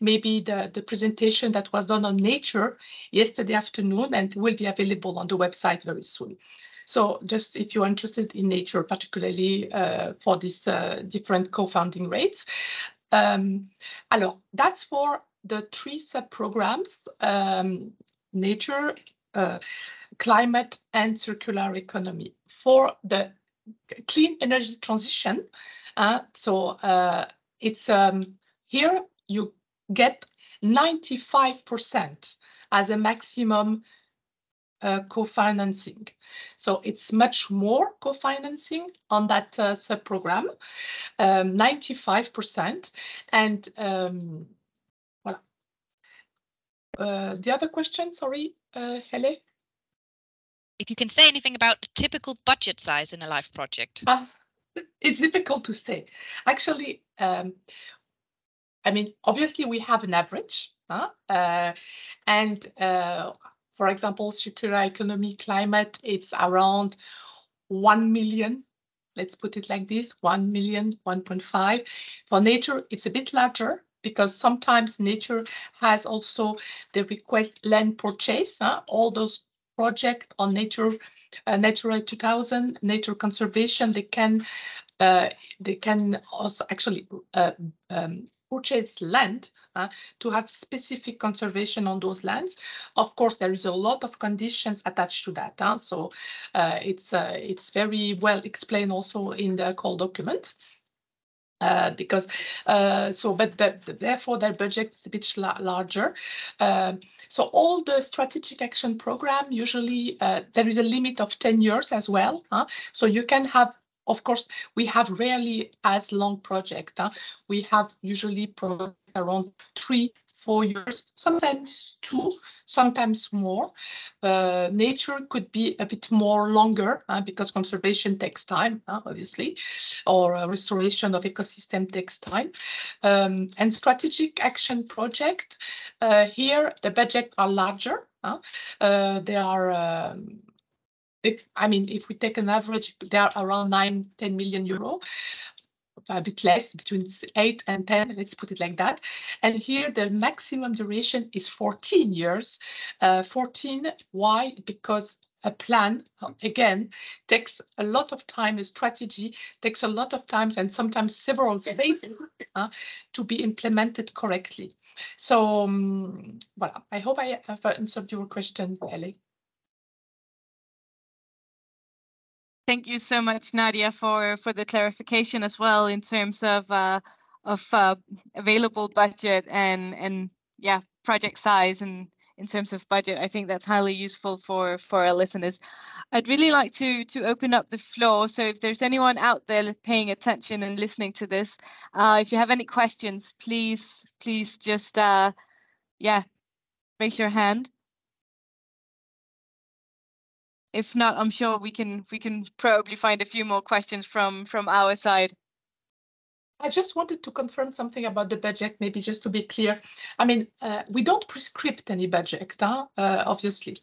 maybe the presentation that was done on nature yesterday afternoon, and will be available on the website very soon. So just if you're interested in nature, particularly for these different co-funding rates. Alors, that's for the three sub-programs, nature, climate, and circular economy. For the clean energy transition, it's here you get 95% as a maximum co-financing. So it's much more co-financing on that sub-program, 95%. And voilà. The other question, sorry, Hele? If you can say anything about a typical budget size in a LIFE project. It's difficult to say. Actually, I mean, obviously we have an average, for example, circular economy, climate, it's around 1 million. Let's put it like this, 1 million, 1.5. For nature, it's a bit larger because sometimes nature has also the request land purchase. All those projects on nature, Natura 2000, nature conservation, they can also actually purchase land to have specific conservation on those lands. Of course, there is a lot of conditions attached to that. So it's very well explained also in the call document. Because therefore their budget is a bit larger. So all the strategic action program, usually there is a limit of 10 years as well. So you can have, of course, we have rarely as long project. We have usually around 3-4 years, sometimes 2, sometimes more. Nature could be a bit more longer because conservation takes time, obviously, or restoration of ecosystem takes time. And strategic action project, here the budget are larger. They are I mean, if we take an average, they are around 9-10 million euro, a bit less, between 8 and 10, let's put it like that. And here the maximum duration is 14 years. 14, why? Because a plan, again, takes a lot of time. A strategy takes a lot of time and sometimes several phases to be implemented correctly. So, voilà. I hope I have answered your question, Ellie. Thank you so much, Nadia, for the clarification as well in terms of available budget and yeah, project size and in terms of budget. I think that's highly useful for our listeners. I'd really like to open up the floor. So if there's anyone out there paying attention and listening to this, if you have any questions, please just yeah, raise your hand. If not, I'm sure we can probably find a few more questions from our side. I just wanted to confirm something about the budget, maybe just to be clear. I mean, we don't prescript any budget, obviously.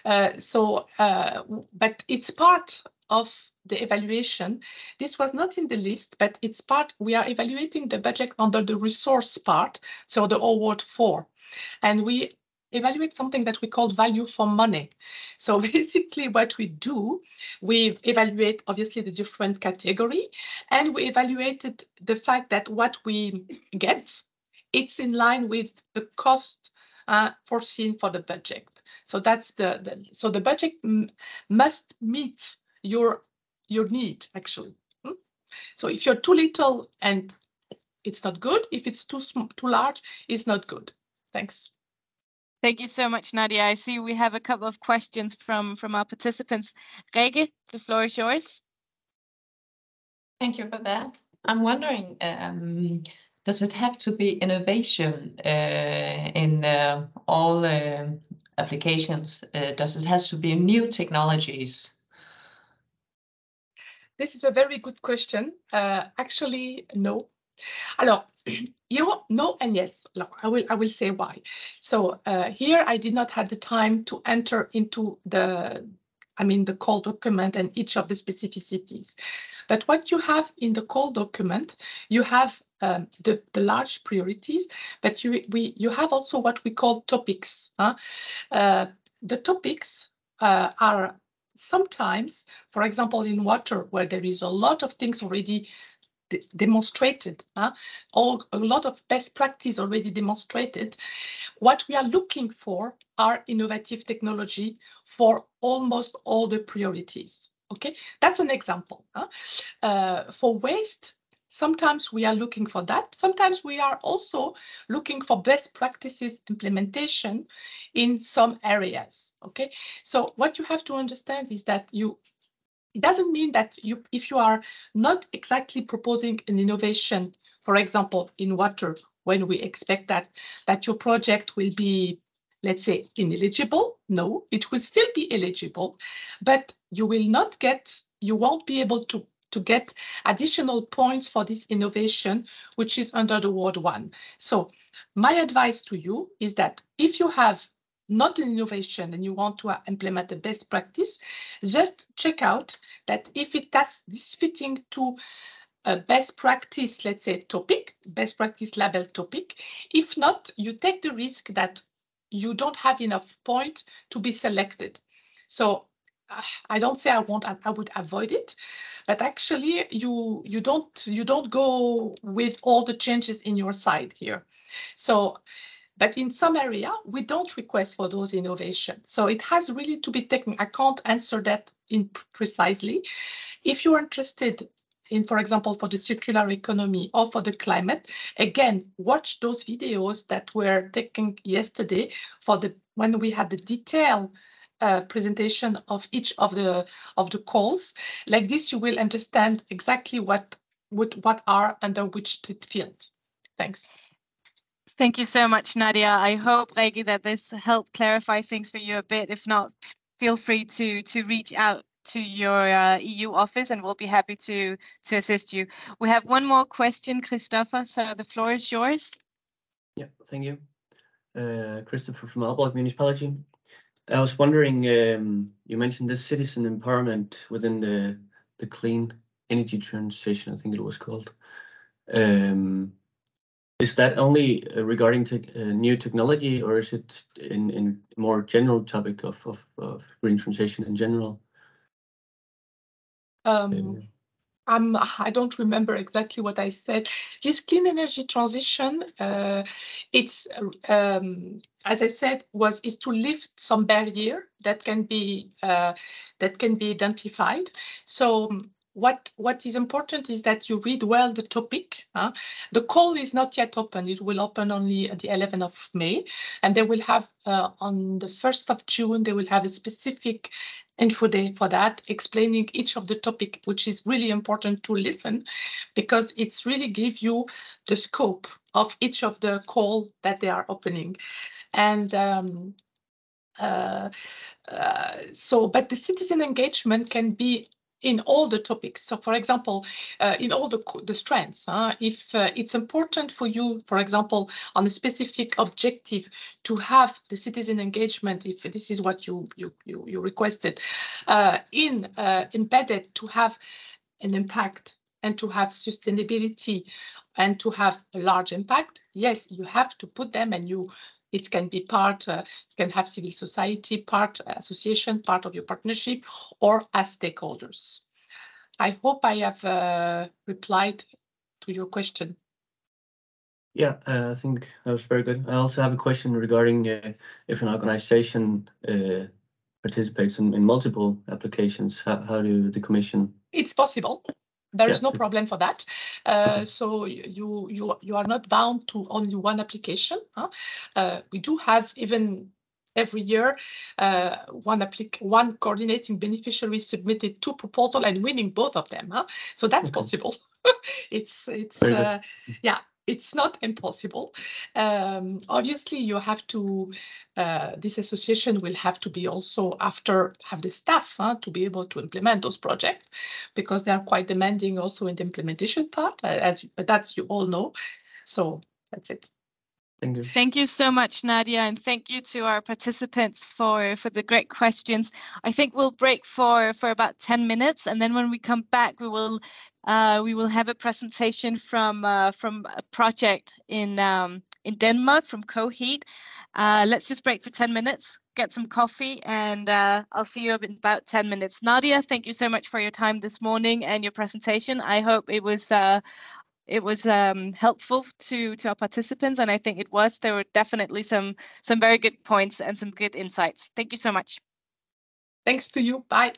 But it's part of the evaluation. This was not in the list, but it's part. We are evaluating the budget under the resource part, so the award 4, and we evaluate something that we call value for money. So basically what we do, we evaluate obviously the different category, and we evaluated the fact that what we get, it's in line with the cost foreseen for the budget. So that's so the budget must meet your need actually. So if you're too little and it's not good, if it's too large, it's not good. Thanks. Thank you so much, Nadia. I see we have a couple of questions from our participants. Rikke, the floor is yours. Thank you for that. I'm wondering, does it have to be innovation in all applications? Does it have to be new technologies? This is a very good question. Actually, no. Alors, no and yes. I will say why. So here I did not have the time to enter into the call document and each of the specificities. But what you have in the call document, you have the large priorities, but you have also what we call topics. The topics are sometimes, for example, in water, where there is a lot of things already demonstrated, a lot of best practice already demonstrated. What we are looking for are innovative technology for almost all the priorities. Okay, that's an example. For waste, sometimes we are looking for that. Sometimes we are also looking for best practices implementation in some areas. Okay, so what you have to understand is that it doesn't mean that if you are not exactly proposing an innovation, for example, in water, when we expect that your project will be, let's say, ineligible. No, it will still be eligible, but you won't be able to get additional points for this innovation, which is under the Ward 1. So my advice to you is that if you have not an innovation and you want to implement the best practice, just check out that if this fitting to a best practice, let's say, topic, best practice label topic. If not, you take the risk that you don't have enough point to be selected. So I don't say I would avoid it, but actually you don't go with all the changes in your side here. So, but in some area, we don't request for those innovations. So it has really to be taken. I can't answer that precisely. If you're interested in, for example, for the circular economy or for the climate, again, watch those videos that were taken yesterday when we had the detailed presentation of each of the calls. Like this, you will understand exactly what are under which field. Thanks. Thank you so much, Nadia. I hope, Rikke, that this helped clarify things for you a bit. If not, feel free to reach out to your EU office and we'll be happy to assist you. We have one more question, Christopher, so the floor is yours. Yeah, thank you. Christopher from Aalborg Municipality. I was wondering, you mentioned this citizen empowerment within the clean energy transition, I think it was called. Is that only regarding new technology, or is it in more general topic of green transition in general? I don't remember exactly what I said. This clean energy transition, it's as I said, is to lift some barrier that can be identified. So what is important is that you read well the topic. The call is not yet open. It will open only at the 11th of May, and they will have on the 1st of June, they will have a specific info day for that, explaining each of the topic, which is really important to listen, because it's really give you the scope of each of the call that they are opening. And but the citizen engagement can be in all the topics. So, for example, in all the strands, if it's important for you, for example, on a specific objective to have the citizen engagement, if this is what you requested, embedded to have an impact and to have sustainability and to have a large impact, yes, you have to put them, and It can be part, you can have civil society, part association, part of your partnership, or as stakeholders. I hope I have replied to your question. Yeah, I think that was very good. I also have a question regarding if an organization participates in multiple applications. How do the Commission? It's possible. There is Yeah, no problem for that. So you are not bound to only one application. We do have even every year one coordinating beneficiary submitted 2 proposals and winning both of them. So that's possible. it's yeah. It's not impossible. Obviously, you have to. This association will have to be also have the staff to be able to implement those projects, because they are quite demanding also in the implementation part, that's you all know. So that's it. Thank you. Thank you so much, Nadia, and thank you to our participants for the great questions. I think we'll break for about 10 minutes, and then when we come back, we will have a presentation from a project in Denmark, from Coheat. Let's just break for 10 minutes, get some coffee, and I'll see you in about 10 minutes. Nadia, thank you so much for your time this morning and your presentation. I hope it was helpful to our participants, and I think it was. There were definitely some very good points and some good insights. Thank you so much. Thanks to you. Bye.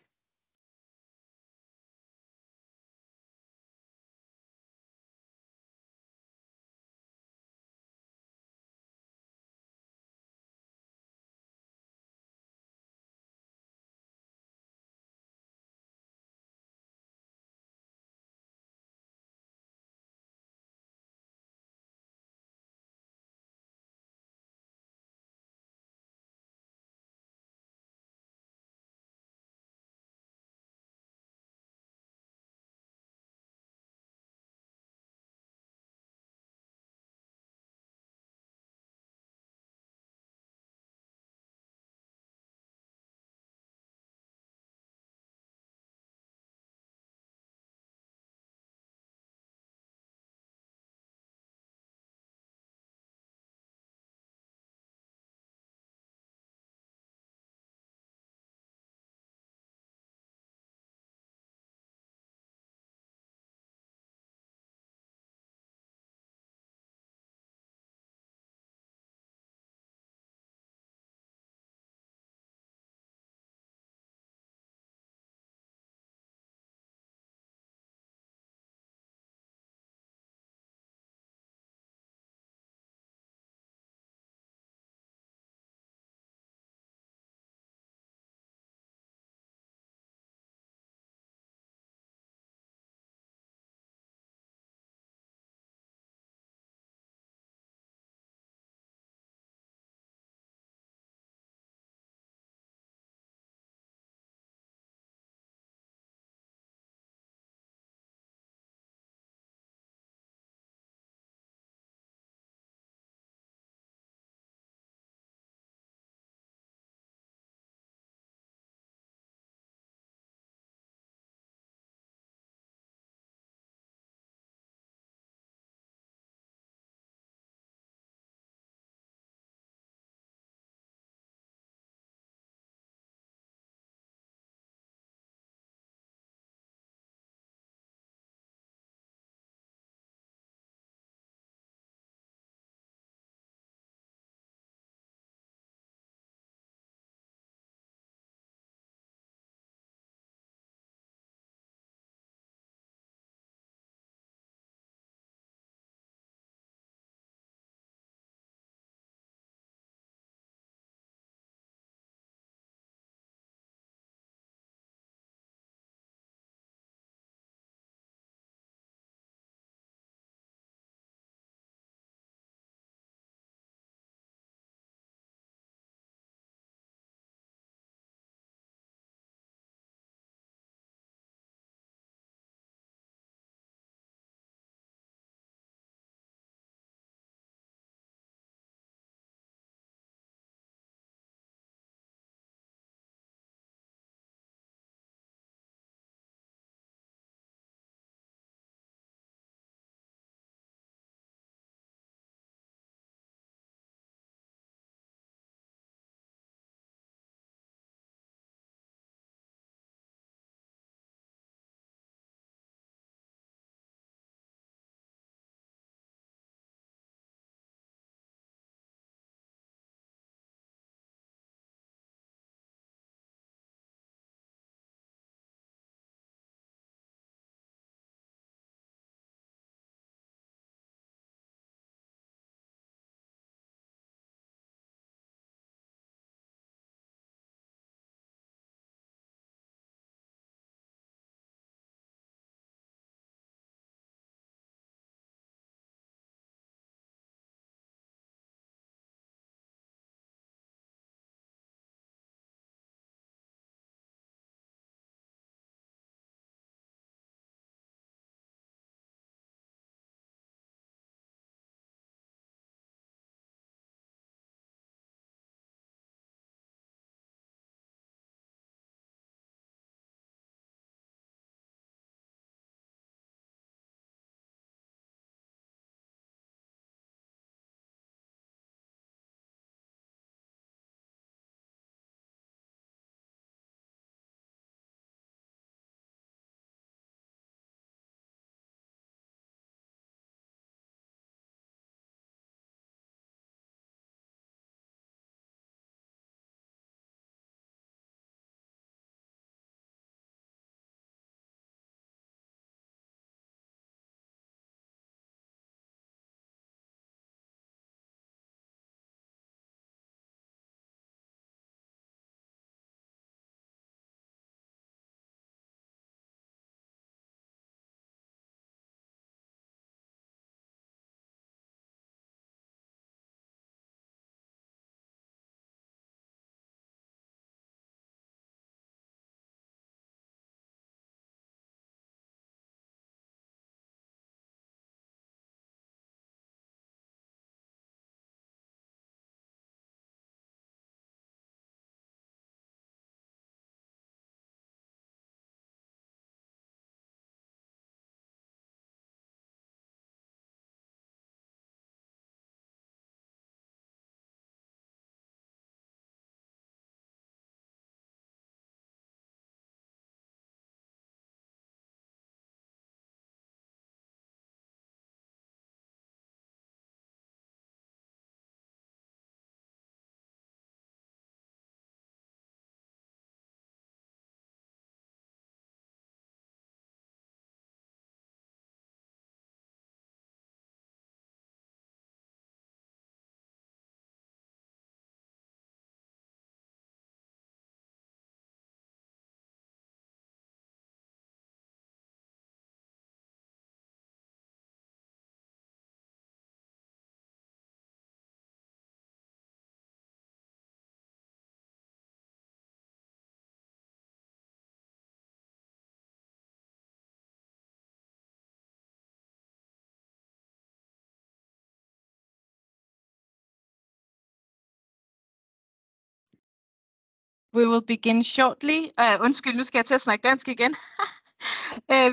We will begin shortly. Undskyld, nu skal jeg til at snakke dansk igen.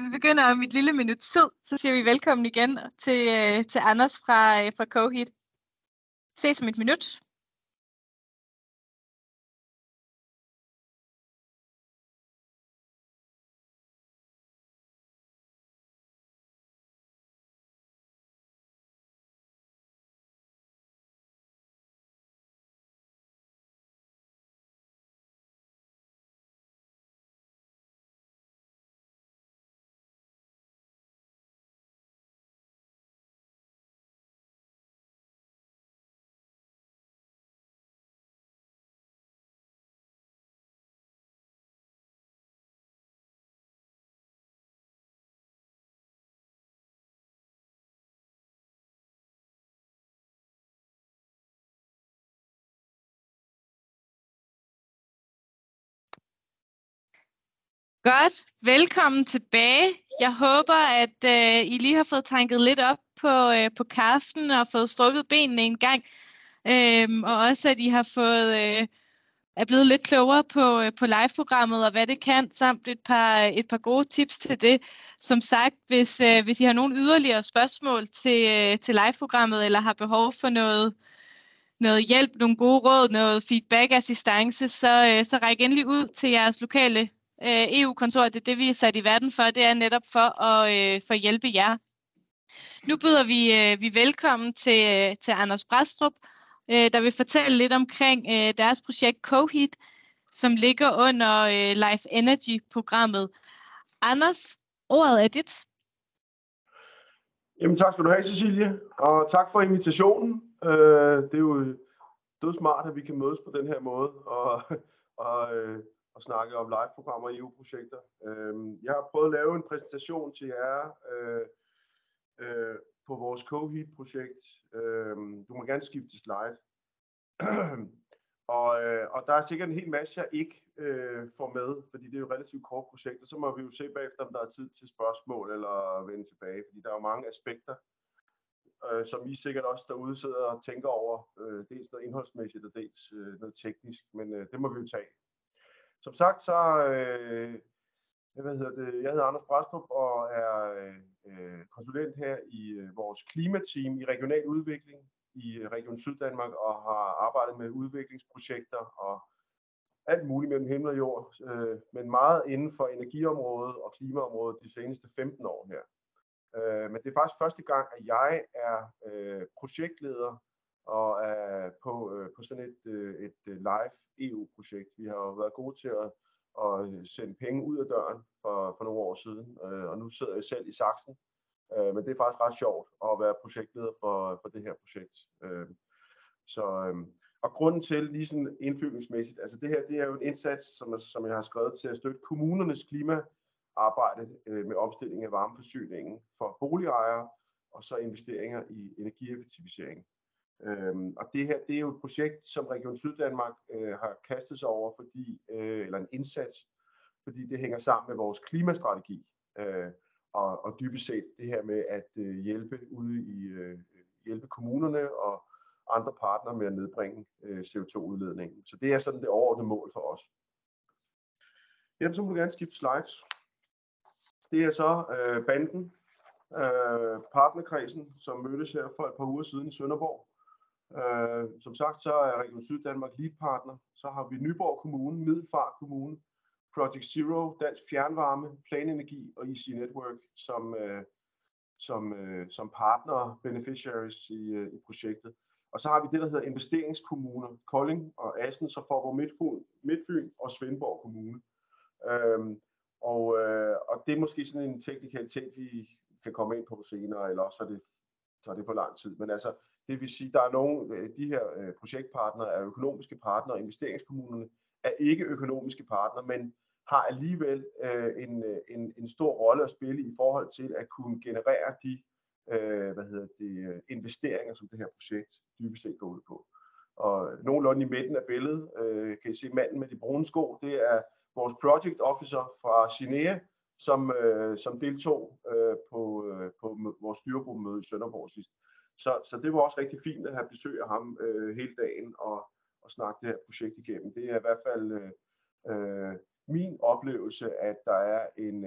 Vi begynder om et lille minut tid, så siger vi velkommen igen til Anders fra Coheed. Ses om et minut. Godt, velkommen tilbage. Jeg håber, at I lige har fået tanket lidt op på kaffen og fået strukket benene en gang. Og også, at I har er blevet lidt klogere på live-programmet og hvad det kan, samt et par gode tips til det. Som sagt, hvis I har nogle yderligere spørgsmål til live-programmet, eller har behov for noget hjælp, nogle gode råd, noget feedback-assistance, så ræk endelig ud til jeres lokale EU-kontor. Det er det, vi er sat i verden for. Det er netop for at hjælpe jer. Nu byder vi velkommen til Anders Brastrup, der vil fortælle lidt omkring deres projekt Coheed, som ligger under Life Energy-programmet. Anders, ordet er dit. Jamen tak skal du have, Cecilie, og tak for invitationen. Det er jo smart, at vi kan mødes på den her måde og snakke om live-programmer og EU-projekter. Jeg har prøvet at lave en præsentation til jer på vores Coheed-projekt. Du må gerne skifte til slide. Og der er sikkert en hel masse, jeg ikke får med, fordi det er jo relativt kort projekt, og så må vi jo se bagefter, om der er tid til spørgsmål eller vende tilbage, fordi der er jo mange aspekter, som I sikkert også derude sidder og tænker over, dels noget indholdsmæssigt og dels noget teknisk, men det må vi jo tage. Som sagt, så jeg hedder Anders Brastrup og er konsulent her i vores klimateam i regional udvikling i Region Syddanmark og har arbejdet med udviklingsprojekter og alt muligt mellem himmel og jord, men meget inden for energiområdet og klimaområdet de seneste 15 år her. Men det er faktisk første gang, at jeg er projektleder og er på sådan et live EU-projekt. Vi har jo været gode til at sende penge ud af døren for nogle år siden, og nu sidder jeg selv i saksen. Men det er faktisk ret sjovt at være projektleder for det her projekt. Og grunden til lige sådan indflyvningsmæssigt, altså det her, det er jo en indsats, som jeg har skrevet til at støtte kommunernes klimaarbejde med omstilling af varmeforsyningen for boligejere og så investeringer i energieffektivisering. Og det her, det er jo et projekt, som Region Syddanmark har kastet sig over, eller en indsats, fordi det hænger sammen med vores klimastrategi. Og dybest set det her med at hjælpe kommunerne og andre partnere med at nedbringe CO2-udledningen. Så det er sådan det overordnede mål for os. Jamen, så må du gerne skifte slides. Det er så banden, partnerkredsen, som mødtes her for et par uger siden i Sønderborg. Som sagt, så er Region Syddanmark leadpartner. Så har vi Nyborg Kommune, Middelfart Kommune, Project Zero, Dansk Fjernvarme, Planenergi og EC Network som partner beneficiaries i projektet. Og så har vi det, der hedder investeringskommuner, Kolding og Assens, og Faaborg Midtfyn og Svendborg Kommune. Og det er måske sådan en teknikalitet, vi kan komme ind på senere, eller også tager det for lang tid. Men altså, det vil sige, der er nogle de her projektpartnere er økonomiske partnere, og investeringskommunerne er ikke økonomiske partnere, men har alligevel en stor rolle at spille i forhold til at kunne generere de investeringer, som det her projekt dybest set går ud på. Og nogenlunde i midten af billedet kan I se manden med de brune sko. Det er vores project officer fra Cinea, som deltog på vores styregruppemøde i Sønderborg sidst. Så det var også rigtig fint at have besøg af ham hele dagen og snakke det her projekt igennem. Det er i hvert fald min oplevelse, at der er en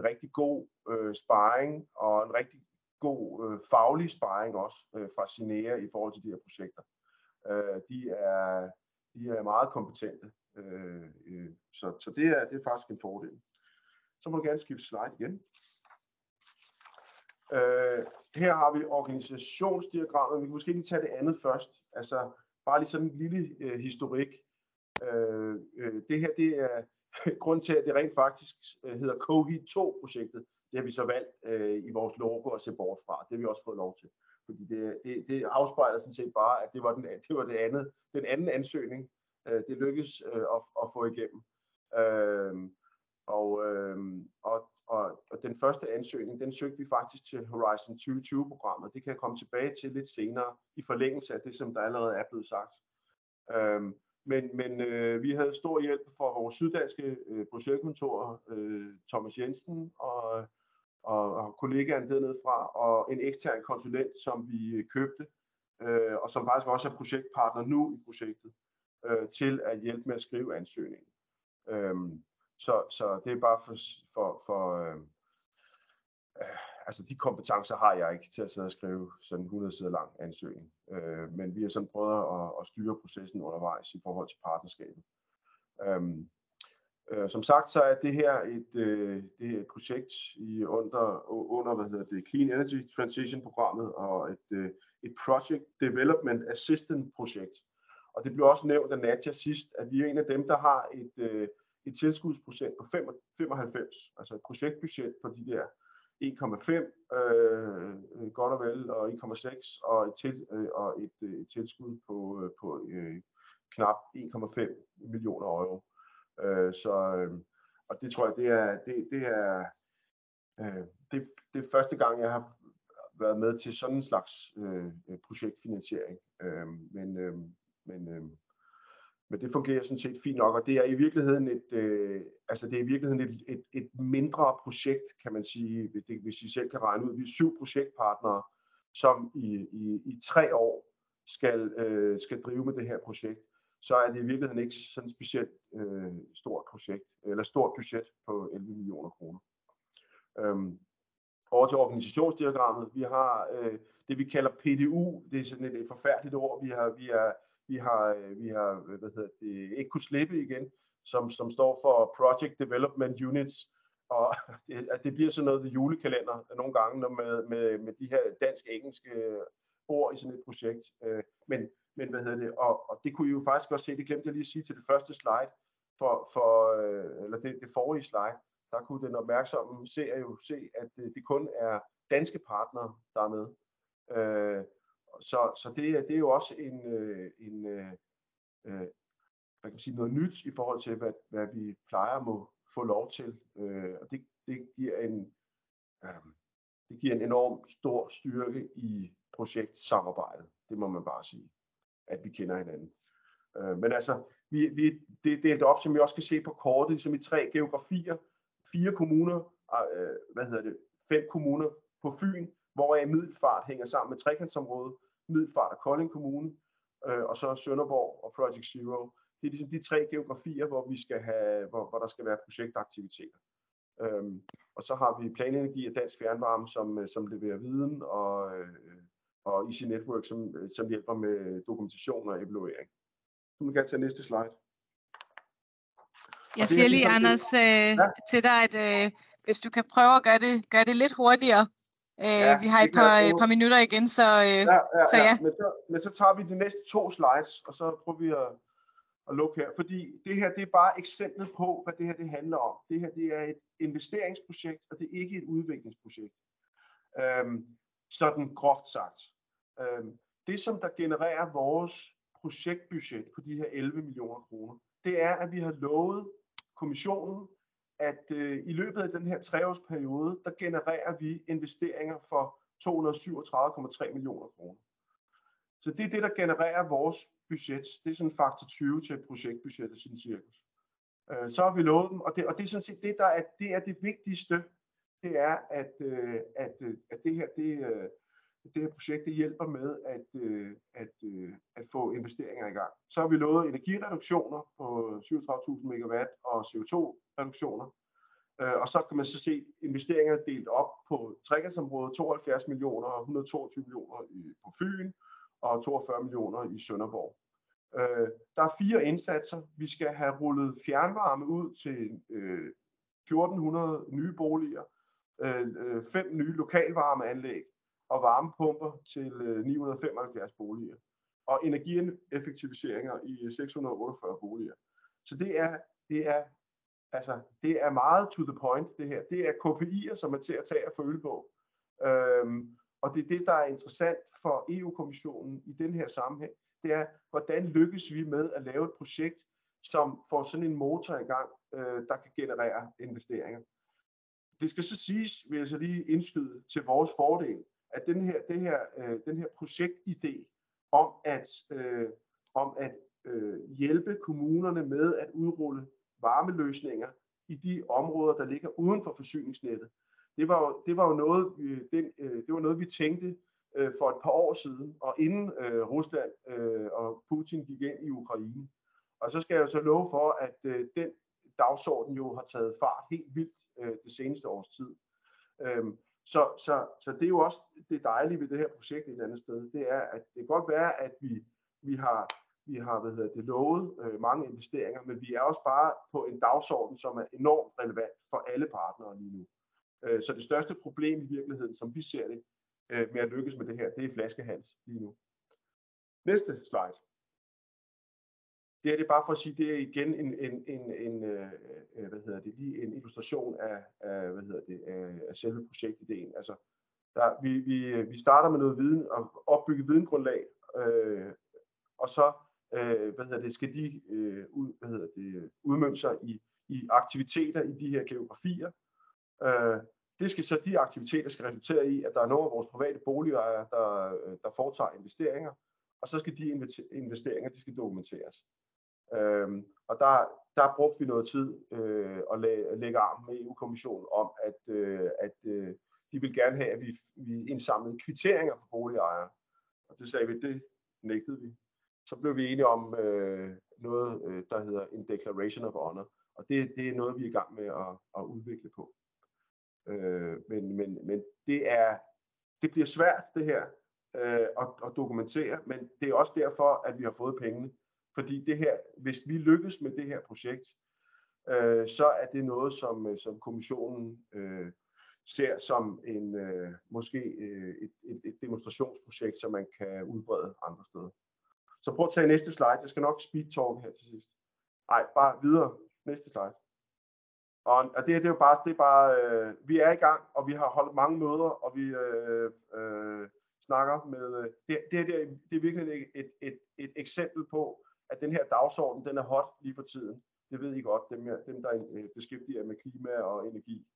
rigtig god sparring og en rigtig god faglig sparring også fra Cinea i forhold til de her projekter. De er meget kompetente, så det er faktisk en fordel. Så må du gerne skifte slide igen. Her har vi organisationsdiagrammet. Vi kan måske lige tage det andet først. Altså bare lige sådan en lille historik. Det her, det er grund til, at det rent faktisk hedder COHEAT 2-projektet. Det har vi så valgt i vores logo at se bort fra. Det har vi også fået lov til. Fordi det afspejler sådan set bare, at det var den anden ansøgning, det lykkedes at få igennem. Og den første ansøgning, den søgte vi faktisk til Horizon 2020-programmet. Det kan jeg komme tilbage til lidt senere i forlængelse af det, som der allerede er blevet sagt. Men vi havde stor hjælp fra vores syddanske projektkontor, Thomas Jensen og kollegaen dernede fra, og en ekstern konsulent, som vi købte, og som faktisk også er projektpartner nu i projektet, til at hjælpe med at skrive ansøgningen. Så det er bare altså de kompetencer har jeg ikke til at sidde og skrive sådan en 100 sider lang ansøgning. Men vi har sådan prøvet at styre processen undervejs i forhold til partnerskabet. Som sagt, så er det her et projekt under Clean Energy Transition-programmet og et Project Development Assistant projekt. Og det blev også nævnt af Nadia sidst, at vi er en af dem, der har et tilskudsprocent på 95, altså et projektbudget på de der 1,5 godt og vel, og 1,6 og et tilskud på knap 1,5 millioner euro. Og det tror jeg, det er første gang, jeg har været med til sådan en slags projektfinansiering. Men det fungerer sådan set fint nok, og det er i virkeligheden et mindre projekt, kan man sige, hvis I selv kan regne ud. Vi er 7 projektpartnere, som i 3 år skal drive med det her projekt. Så er det i virkeligheden ikke sådan et specielt stort projekt, eller stort budget på 11 millioner kroner. Over til organisationsdiagrammet. Vi har det, vi kalder PDU. Det er sådan et forfærdeligt ord. Vi har ikke kunne slippe igen, som står for Project Development Units. Og det bliver sådan noget julekalender nogle gange med de her dansk-engelske ord i sådan et projekt. Men og det kunne I jo faktisk også se, det glemte jeg lige at sige til det første slide, eller det forrige slide, der kunne den opmærksomme seer jo se, at det kun er danske partnere, der er med. Så det er jo også man kan sige noget nyt i forhold til, hvad vi plejer må få lov til. Og det giver en enorm stor styrke i projektsamarbejdet. Det må man bare sige, at vi kender hinanden. Men altså, det er delt op, som vi også kan se på kortet, ligesom i 3 geografier. 4 kommuner, 5 kommuner på Fyn, hvoraf Middelfart hænger sammen med trekantsområdet. Middelfart og Kolding Kommune, og så Sønderborg og Project Zero. Det er ligesom de 3 geografier, hvor der skal være projektaktiviteter. Og så har vi Planenergi og Dansk Fjernvarme, som leverer viden, og Easy Network, som hjælper med dokumentation og evaluering. Du kan tage næste slide. Jeg siger lige, Anders, til dig, at hvis du kan prøve at gøre det lidt hurtigere. Vi har et par minutter igen, så ja. Men så tager vi de næste 2 slides, og så prøver vi at lukke her. Fordi det her, det er bare eksemplet på, hvad det her det handler om. Det her, det er et investeringsprojekt, og det er ikke et udviklingsprojekt. Sådan groft sagt. Det, som der genererer vores projektbudget på de her 11 millioner kroner, det er, at vi har lovet kommissionen, at i løbet af den her 3-årsperiode, der genererer vi investeringer for 237,3 millioner kroner. Så det er det, der genererer vores budget. Det er sådan en faktor 20 til projektbudgettet, sådan cirkus. Så har vi lovet dem, og det er sådan set det er det vigtigste. Det er, at det her, det her projekt det hjælper med at få investeringer i gang. Så har vi lovet energireduktioner på 37.000 megawatt og CO2-reduktioner. Og så kan man så se investeringer delt op på trekantsområdet, 72 millioner og 122 millioner på Fyn og 42 millioner i Sønderborg. Der er 4 indsatser. Vi skal have rullet fjernvarme ud til 1400 nye boliger, 5 nye lokalvarmeanlæg og varmepumper til 975 boliger. Og energieffektiviseringer i 648 boliger. Så det er meget to the point, det her. Det er KPI'er, som er til at tage og føle på. Og det er det, der er interessant for EU-kommissionen i den her sammenhæng. Det er, hvordan lykkes vi med at lave et projekt, som får sådan en motor i gang, der kan generere investeringer. Det skal så siges, vil jeg så lige indskyde til vores fordel, at den her projektidé om at hjælpe kommunerne med at udrulle varmeløsninger i de områder, der ligger uden for forsyningsnettet. Det var jo noget, vi tænkte for et par år siden, og inden Rusland og Putin gik ind i Ukraine. Og så skal jeg jo så love for, at den dagsorden jo har taget fart helt vildt det seneste års tid. Så det er jo også det dejlige ved det her projekt et eller andet sted. Det er, at det kan godt være, at vi har lovet mange investeringer, men vi er også bare på en dagsorden, som er enormt relevant for alle partnere lige nu. Så det største problem i virkeligheden, som vi ser det med at lykkes med det her, det er flaskehals lige nu. Næste slide. Det er bare for at sige, det er igen en illustration af selve projektideen. Altså, vi starter med noget viden og opbygge videngrundlag, og så skal de udmønte sig i aktiviteter i de her geografier. De aktiviteter skal resultere i, at der er nogle af vores private boligejere, der foretager investeringer, og så skal de investeringer, de skal dokumenteres. Og der brugte vi noget tid at lægge arm med EU-kommissionen om, at de vil gerne have, at vi indsamlede kvitteringer for boligejere. Og det sagde vi, det nægtede vi. Så blev vi enige om noget, der hedder en Declaration of Honor. Og det er noget, vi er i gang med at udvikle på. Men det bliver svært, det her, at dokumentere, men det er også derfor, at vi har fået pengene. Fordi det her, hvis vi lykkes med det her projekt, så er det noget, som kommissionen ser som måske et demonstrationsprojekt, som man kan udbrede andre steder. Så prøv at tage næste slide. Jeg skal nok speed talk her til sidst. Nej, bare videre. Næste slide. Og det er bare vi er i gang, og vi har holdt mange møder, og vi snakker med. Det er virkelig et eksempel på, at den her dagsorden, den er hot lige for tiden. Det ved I godt, dem der beskæftiger med klima og energi.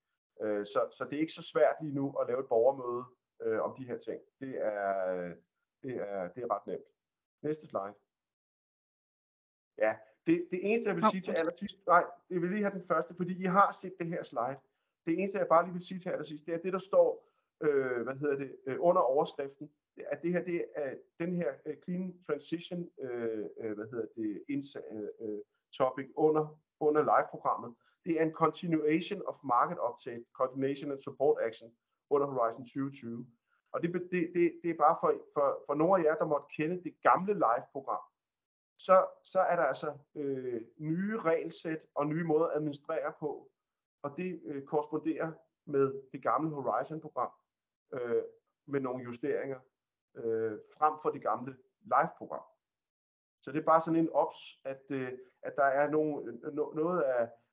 Så det er ikke så svært lige nu at lave et borgermøde om de her ting. Det er ret nemt. Næste slide. Ja, det eneste jeg vil sige til allersidst, nej, jeg vil lige have den første, fordi I har set det her slide. Det eneste jeg bare lige vil sige til allersidst, det er det, der står under overskriften, at det her, det er den her clean transition topic under live-programmet. Det er en continuation of market uptake, coordination and support action under Horizon 2020. Og det er bare for nogle af jer, der måtte kende det gamle live-program, så er der altså nye regelsæt og nye måder at administrere på, og det korresponderer med det gamle Horizon-program med nogle justeringer frem for det gamle live-program. Så det er bare sådan en ops, at der er noget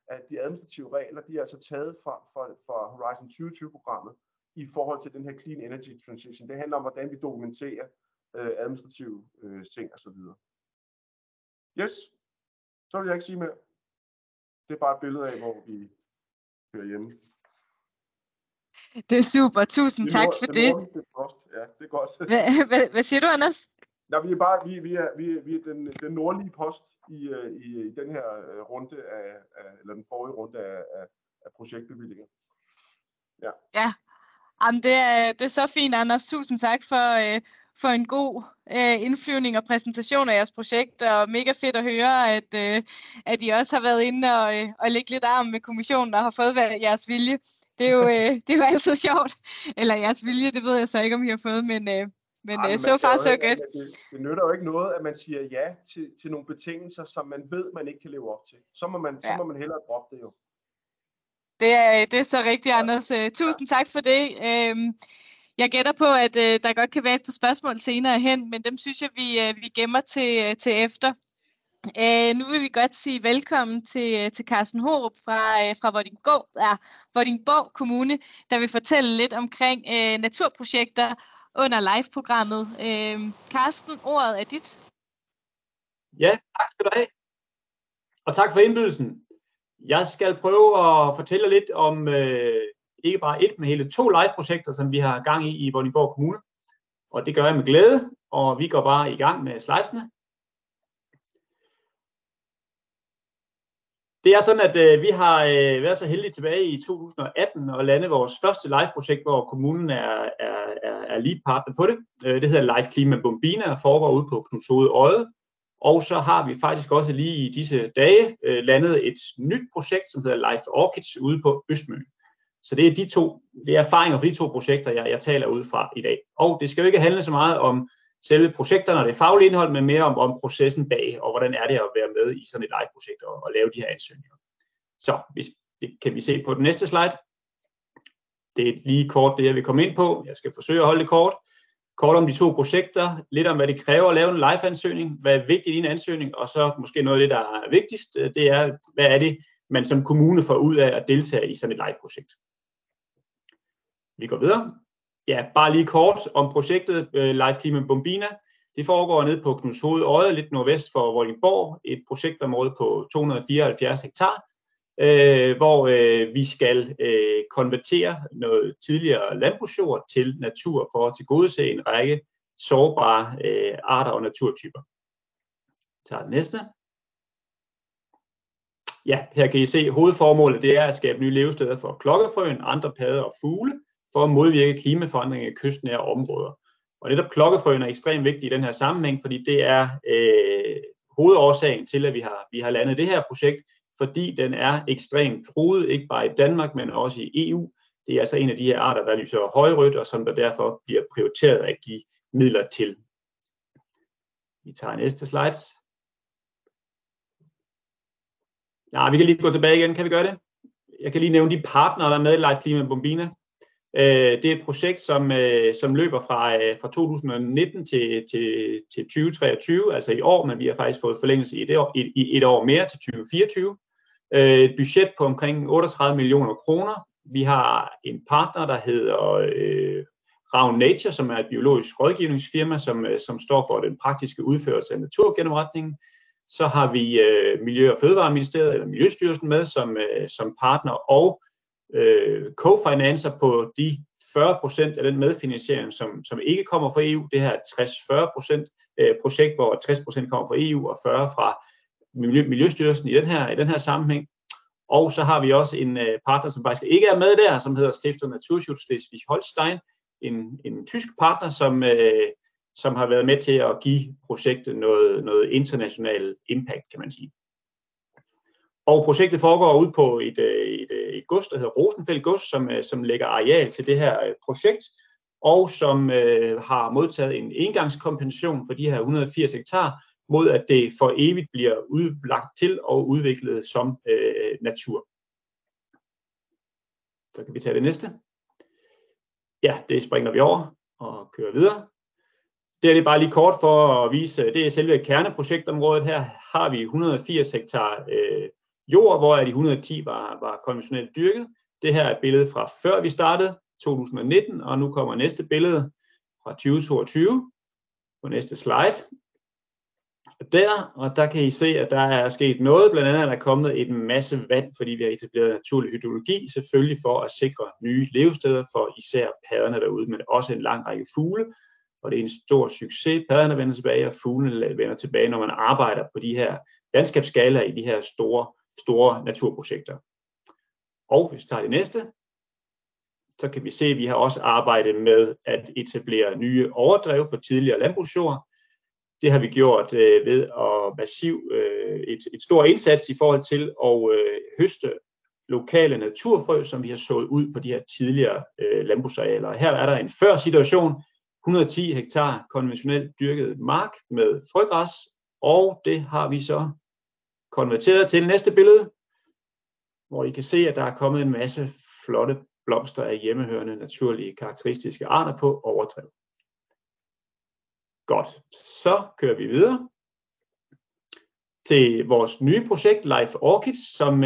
af de administrative regler, de er altså taget fra Horizon 2020-programmet i forhold til den her clean energy transition. Det handler om, hvordan vi dokumenterer administrative ting osv. Yes, så vil jeg ikke sige mere. Det er bare et billede af, hvor vi hører hjemme. Det er super. Tusind tak for det. Ja, det er godt. Hvad siger du, Anders? Ja, vi er den nordlige post i den her runde eller den forrige runde af projektbevillinger. Ja. Ja. Jamen, det er så fint, Anders. Tusind tak for en god indflyvning og præsentation af jeres projekt, og mega fedt at høre, at I også har været inde og lægge lidt arm med kommissionen og har fået jeres vilje. Det er jo altid sjovt. Eller jeres vilje, det ved jeg så ikke, om I har fået, men so far so good. Det nytter jo ikke noget, at man siger ja til nogle betingelser, som man ved, man ikke kan leve op til. Så må man hellere droppe det jo. Det er så rigtigt, Anders. Tusind tak for det. Jeg gætter på, at der godt kan være et par spørgsmål senere hen, men dem synes jeg, vi gemmer til efter. Nu vil vi godt sige velkommen til Carsten Horup fra Vordingborg Kommune, der vil fortælle lidt omkring naturprojekter under live-programmet. Carsten, ordet er dit. Ja, tak skal du have. Og tak for indbydelsen. Jeg skal prøve at fortælle lidt om ikke bare et, men hele 2 live-projekter, som vi har gang i Vordingborg Kommune. Og det gør jeg med glæde, og vi går bare i gang med slidesene. Det er sådan, at vi har været så heldige tilbage i 2018 og landet vores første live-projekt, hvor kommunen er lead-partner på det. Det hedder Live Klima Bombina og foregår ude på Knudshoved Odde. Og så har vi faktisk også lige i disse dage landet et nyt projekt, som hedder Live Orchids ude på Østmøn. Så det er erfaringer for de 2 projekter, jeg taler ud fra i dag. Og det skal jo ikke handle så meget om selve projekterne og det faglige indhold, men mere om processen bag, og hvordan er det at være med i sådan et live-projekt og lave de her ansøgninger. Så det kan vi se på den næste slide. Det er lige kort det, jeg vil komme ind på. Jeg skal forsøge at holde det kort. Kort om de 2 projekter, lidt om hvad det kræver at lave en live-ansøgning, hvad er vigtigt i en ansøgning, og så måske noget af det, der er vigtigst, det er, hvad er det, man som kommune får ud af at deltage i sådan et live-projekt. Vi går videre. Ja, bare lige kort om projektet Live Klima Bombina. Det foregår nede på Knudshoved Odde, lidt nordvest for Vordingborg, et projektområde på 274 hektar, hvor vi skal konvertere noget tidligere landbrugsjord til natur for at tilgodese en række sårbare arter og naturtyper. Vi tager den næste. Ja, her kan I se, hovedformålet det er at skabe nye levesteder for klokkefrøen, andre padder og fugle, for at modvirke klimaforandringer i kystnære områder. Og netop klokkefrøen er ekstremt vigtig i den her sammenhæng, fordi det er hovedårsagen til, at vi har landet det her projekt, fordi den er ekstremt truet, ikke bare i Danmark, men også i EU. Det er altså en af de her arter, der lyser højrødt, og som der derfor bliver prioriteret at give midler til. Vi tager næste slides. Ja, vi kan lige gå tilbage igen. Kan vi gøre det? Jeg kan lige nævne de partnere, der er med i Live Klima Bombina. Det er et projekt, som løber fra 2019 til 2023, altså i år, men vi har faktisk fået forlængelse i et år mere til 2024. Et budget på omkring 38 millioner kroner. Vi har en partner, der hedder Ravn Nature, som er et biologisk rådgivningsfirma, som står for den praktiske udførelse af naturgenopretningen. Så har vi Miljø- og Fødevareministeriet, eller Miljøstyrelsen med som partner, og co-financer på de 40% af den medfinansiering, som ikke kommer fra EU. Det her er 60-40% projekt, hvor 60% kommer fra EU og 40% fra Miljøstyrelsen i den her sammenhæng. Og så har vi også en partner, som faktisk ikke er med der, som hedder Stiftung Naturschutz Schleswig-Holstein, en tysk partner, som har været med til at give projektet noget international impact, kan man sige. Og projektet foregår ud på et gods, der hedder Rosenfeldt Gods, som lægger areal til det her projekt, og som har modtaget en engangskompensation for de her 180 hektar, mod at det for evigt bliver udlagt til og udviklet som natur. Så kan vi tage det næste. Ja, det springer vi over og kører videre. Det er det bare lige kort for at vise, det er selve kerneprojektområdet. Her har vi 180 hektar jord, hvor de 110 var konventionelt dyrket. Det her er et billede fra før vi startede, 2019, og nu kommer næste billede fra 2022 på næste slide. Og der kan I se, at der er sket noget, blandt andet er der kommet en masse vand, fordi vi har etableret naturlig hydrologi, selvfølgelig for at sikre nye levesteder for især padderne derude, men også en lang række fugle. Og det er en stor succes. Padderne vender tilbage, og fuglene vender tilbage, når man arbejder på de her landskabsskalaer i de her store naturprojekter. Og hvis vi tager det næste. så kan vi se, at vi har også arbejdet med at etablere nye overdrev på tidligere landbrugsjord. Det har vi gjort ved at et stor indsats i forhold til at høste lokale naturfrø, som vi har sået ud på de her tidligere landbrugsarealer. Her er der en før situation, 110 hektar konventionelt dyrket mark med frøgræs, og det har vi så konverteret til næste billede, hvor I kan se, at der er kommet en masse flotte blomster af hjemmehørende naturlige karakteristiske arter på overdrev. Godt, så kører vi videre til vores nye projekt Life Orchids, som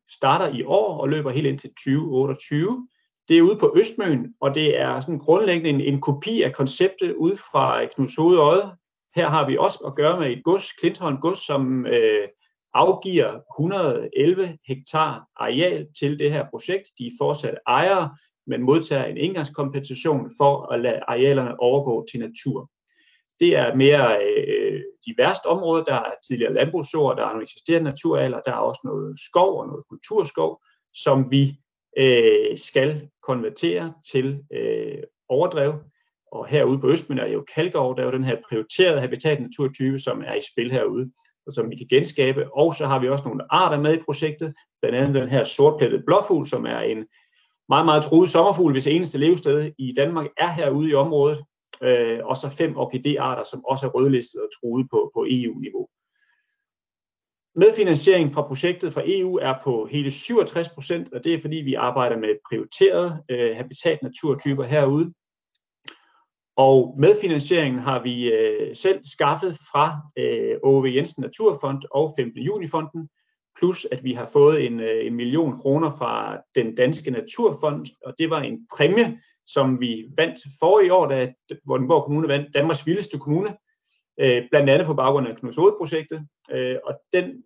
starter i år og løber helt ind til 2028. Det er ude på Østmøn, og det er sådan grundlæggende en kopi af konceptet ude fra Knudshoved Odde. Her har vi også at gøre med et gods, Klintholm Gods, som afgiver 111 hektar areal til det her projekt. De er fortsat ejere, men modtager en engangskompensation for at lade arealerne overgå til natur. Det er mere diverst område. Der er tidligere landbrugsjord, der er nogle eksisterende naturarealer, der er også noget skov og noget kulturskov, som vi skal konvertere til overdrev. Og herude på Østmøn er jo kalkoverdrev, den her prioriterede habitatnaturtype, som er i spil herude, og som vi kan genskabe. Og så har vi også nogle arter med i projektet, blandt andet den her sortplettet blåfugl, som er en meget, meget truet sommerfugl, hvis eneste levested i Danmark er herude i området. Og så 5 orkidéarter, som også er rødlistet og truet på EU-niveau. Medfinansieringen fra projektet fra EU er på hele 67%, og det er fordi, vi arbejder med prioriterede habitatnaturtyper herude. Og medfinansieringen har vi selv skaffet fra Aage V. Jensen Naturfond og 15. Juni-fonden, plus at vi har fået 1 million kroner fra den danske Naturfond, og det var en præmie, som vi vandt forrige år, da Vordingborg Kommune vandt Danmarks vildeste kommune, blandt andet på baggrund af Knudshoved-projektet, og den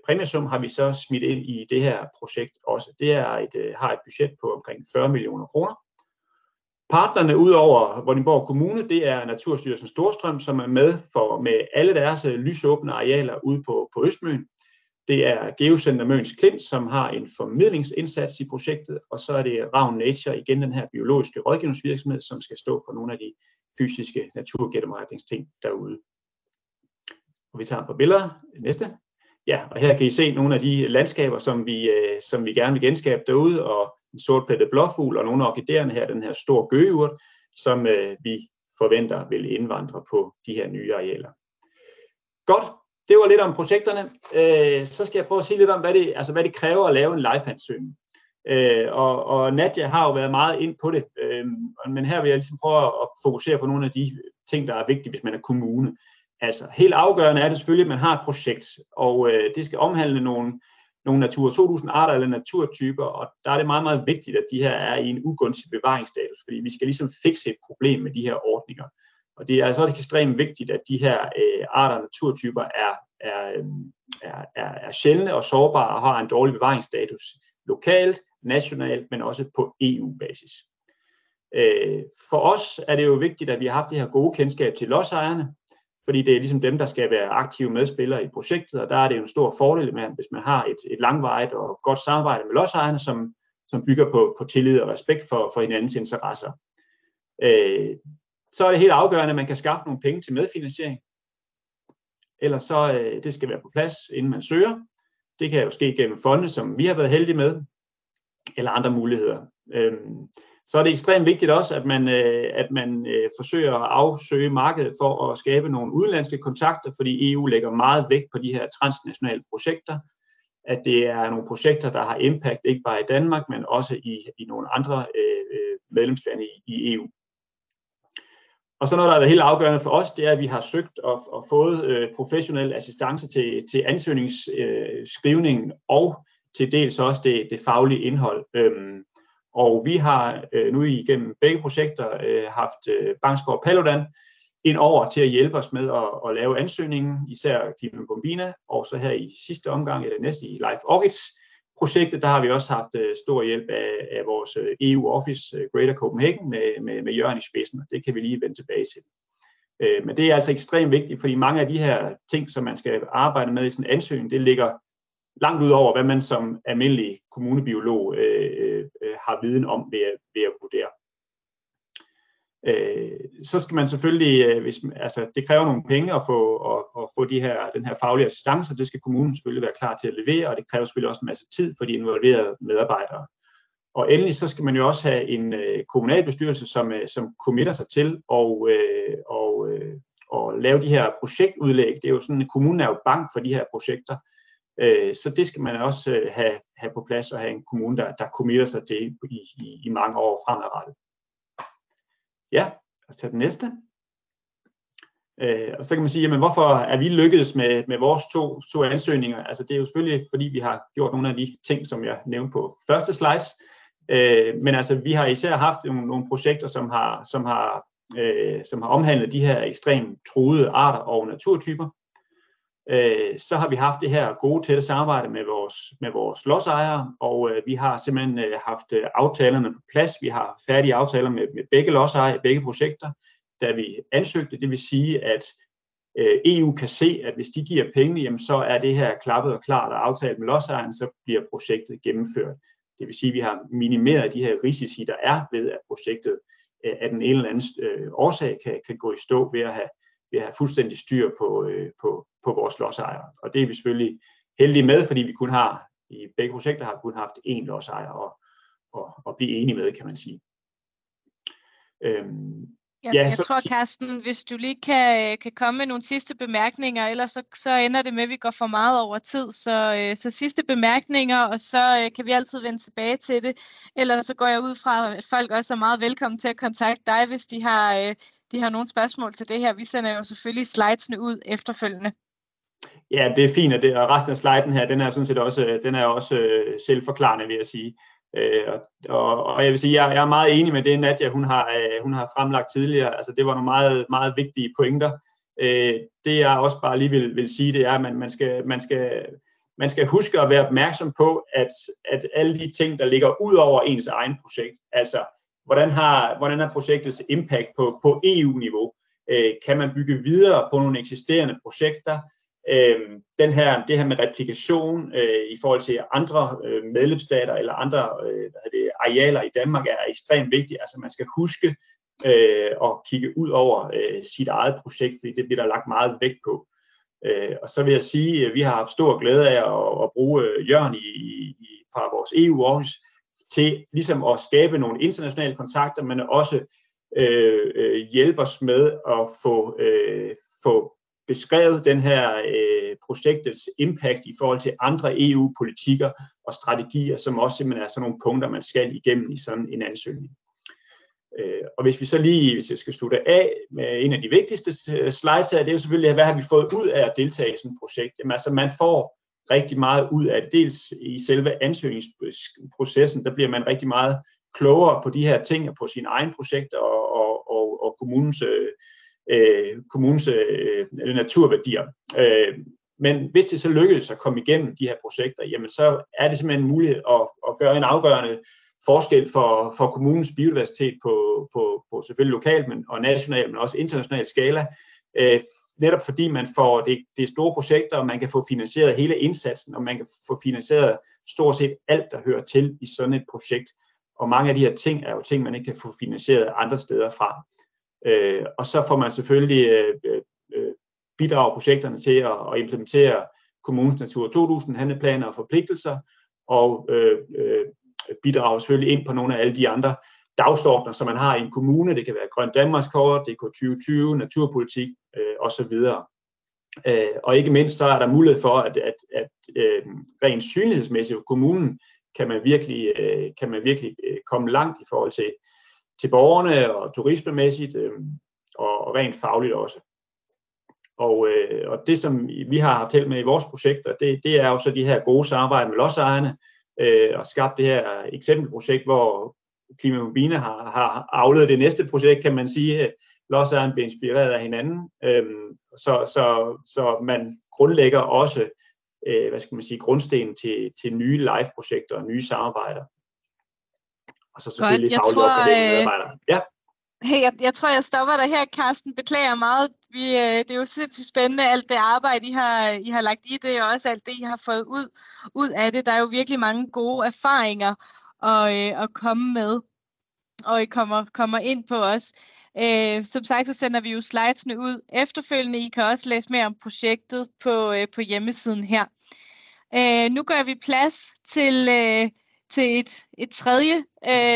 præmiesum har vi så smidt ind i det her projekt også. Det er har et budget på omkring 40 millioner kroner. Partnerne udover Vordingborg Kommune, det er Naturstyrelsen Storstrøm, som er med alle deres lysåbne arealer ude på Østmøn. Det er Geocenter Møns Klint, som har en formidlingsindsats i projektet, og så er det Ravn Nature, igen den her biologiske rådgivningsvirksomhed, som skal stå for nogle af de fysiske naturgennemretningsting derude. Og vi tager et par billeder. Næste. Ja, og her kan I se nogle af de landskaber, som vi gerne vil genskabe derude, og en sortplettet blåfugl og nogle af orkidéerne her, den her store gøgeurt, som vi forventer vil indvandre på de her nye arealer. Godt. Det var lidt om projekterne. Så skal jeg prøve at sige lidt om, hvad det kræver at lave en live-ansøgning. Og Nadia har jo været meget ind på det, men her vil jeg ligesom prøve at fokusere på nogle af de ting, der er vigtige, hvis man er kommune. Altså helt afgørende er det selvfølgelig, at man har et projekt, og det skal omhandle nogle Natura 2000 arter eller naturtyper, og der er det meget, meget vigtigt, at de her er i en ugunstig bevaringsstatus, fordi vi skal ligesom fikse et problem med de her ordninger. Og det er altså også ekstremt vigtigt, at de her arter og naturtyper er sjældne og sårbare og har en dårlig bevaringsstatus lokalt, nationalt, men også på EU-basis. For os er det jo vigtigt, at vi har haft det her gode kendskab til lodsejerne, fordi det er ligesom dem, der skal være aktive medspillere i projektet, og der er det jo en stor fordel, hvis man har et langvarigt og godt samarbejde med lodsejerne, som bygger på tillid og respekt for hinandens interesser. Så er det helt afgørende, at man kan skaffe nogle penge til medfinansiering. Ellers så det skal være på plads, inden man søger. Det kan jo ske gennem fonde, som vi har været heldige med, eller andre muligheder. Så er det ekstremt vigtigt også, at man forsøger at afsøge markedet for at skabe nogle udenlandske kontakter, fordi EU lægger meget vægt på de her transnationale projekter. At det er nogle projekter, der har impact ikke bare i Danmark, men også i nogle andre medlemslande i EU. Og så noget, der er helt afgørende for os, det er, at vi har søgt og fået professionel assistance til ansøgningsskrivningen og til dels også det faglige indhold. Og vi har nu igennem begge projekter haft Bangsgaard Paludan ind over til at hjælpe os med at lave ansøgningen, især Climate Bombina, og så her i sidste omgang, eller næste i Life Orchids projektet, der har vi også haft stor hjælp af vores EU-office Greater Copenhagen med Jørgen i spidsen, og det kan vi lige vende tilbage til. Men det er altså ekstremt vigtigt, fordi mange af de her ting, som man skal arbejde med i sådan en ansøgning, det ligger langt ud over, hvad man som almindelig kommunebiolog har viden om ved at vurdere. Så skal man selvfølgelig, det kræver nogle penge at få den her faglige assistance, det skal kommunen selvfølgelig være klar til at levere, og det kræver selvfølgelig også en masse tid for de involverede medarbejdere. Og endelig så skal man jo også have en kommunalbestyrelse, som committer sig til og lave de her projektudlæg. Det er jo sådan, at kommunen er jo bank for de her projekter, så det skal man også have på plads og have en kommune, der committer sig til i mange år fremadrettet. Ja, lad os tage den næste. Og så kan man sige, jamen hvorfor er vi lykkedes med vores to ansøgninger? Altså det er jo selvfølgelig, fordi vi har gjort nogle af de ting, som jeg nævnte på første slides. Men altså vi har især haft nogle projekter, som har omhandlet de her ekstremt truede arter og naturtyper. Så har vi haft det her gode tætte samarbejde med vores lodsejere, og vi har simpelthen haft aftalerne på plads. Vi har færdige aftaler med begge lodsejere i begge projekter, da vi ansøgte. Det vil sige, at EU kan se, at hvis de giver penge, jamen, så er det her klappet og klart og aftalt med lodsejeren, så bliver projektet gennemført. Det vil sige, at vi har minimeret de her risici, der er ved, at projektet af den ene eller anden årsag kan gå i stå ved at have fuldstændig styr på vores lodsejere. Og det er vi selvfølgelig heldige med, fordi vi i begge projekter har kun haft én lodsejer at blive enige med, kan man sige. Jeg tror, Carsten, hvis du lige kan komme med nogle sidste bemærkninger, ellers så ender det med, at vi går for meget over tid. Så sidste bemærkninger, og så kan vi altid vende tilbage til det. Ellers så går jeg ud fra, at folk også er meget velkommen til at kontakte dig, hvis de har nogle spørgsmål til det her. Vi sender jo selvfølgelig slidesene ud efterfølgende. Ja, det er fint, og resten af sliden her, den er sådan set også selvforklarende, vil jeg sige. Og jeg vil sige, jeg er meget enig med det, Nadia hun har fremlagt tidligere. Altså det var nogle meget, meget vigtige pointer. Det jeg også bare lige vil sige, det er, at man skal huske at være opmærksom på, at alle de ting, der ligger ud over ens egen projekt, altså hvordan er projektets impact på EU-niveau? Kan man bygge videre på nogle eksisterende projekter? Det her med replikation i forhold til andre medlemsstater eller andre arealer i Danmark er ekstremt vigtigt. Altså man skal huske at kigge ud over sit eget projekt, fordi det bliver der lagt meget vægt på. Og så vil jeg sige, at vi har haft stor glæde af at bruge Jørgen fra vores EU-Aarhus til ligesom at skabe nogle internationale kontakter, men også hjælpe os med at få beskrevet den her projektets impact i forhold til andre EU-politikker og strategier, som også simpelthen er sådan nogle punkter, man skal igennem i sådan en ansøgning. Og hvis jeg skal slutte af med en af de vigtigste slides her, det er jo selvfølgelig, hvad har vi fået ud af at deltage i sådan et projekt? Jamen altså, man får rigtig meget ud af det. Dels i selve ansøgningsprocessen, der bliver man rigtig meget klogere på de her ting og på sine egne projekter og kommunens naturværdier. Men hvis det så lykkes at komme igennem de her projekter, jamen så er det simpelthen en mulighed at gøre en afgørende forskel for kommunens biodiversitet på selvfølgelig lokalt og nationalt, men også international skala. Netop fordi man får det store projekter, og man kan få finansieret hele indsatsen, og man kan få finansieret stort set alt, der hører til i sådan et projekt. Og mange af de her ting er jo ting, man ikke kan få finansieret andre steder fra. Og så får man selvfølgelig bidrage projekterne til at implementere kommunens Natura 2000 handleplaner og forpligtelser, og bidrage selvfølgelig ind på nogle af alle de andre dagsordner, som man har i en kommune. Det kan være Grøn Danmarkskort, DK 2020, naturpolitik osv. Og ikke mindst så er der mulighed for, at rent synlighedsmæssigt for kommunen kan man virkelig komme langt i forhold til borgerne og turismemæssigt og rent fagligt også. Og det, som vi har haft held med i vores projekter, det er jo så de her gode samarbejder med lodsejerne og skabt det her eksempelprojekt, hvor Klima Mombina har afledt det næste projekt, kan man sige. Lodsejerne bliver inspireret af hinanden, så man grundlægger også grundstenen til nye live-projekter og nye samarbejder. Og så selvfølgelig faglige opgradering af medarbejdere. Ja. Hey, jeg tror, jeg stopper dig her, Carsten. Beklager meget. Det er jo sindssygt spændende, alt det arbejde, I har lagt i det, og også alt det, I har fået ud af det. Der er jo virkelig mange gode erfaringer at komme med, og I kommer ind på os. Som sagt, så sender vi jo slidesene ud efterfølgende. I kan også læse mere om projektet på hjemmesiden her. Nu gør vi plads til et tredje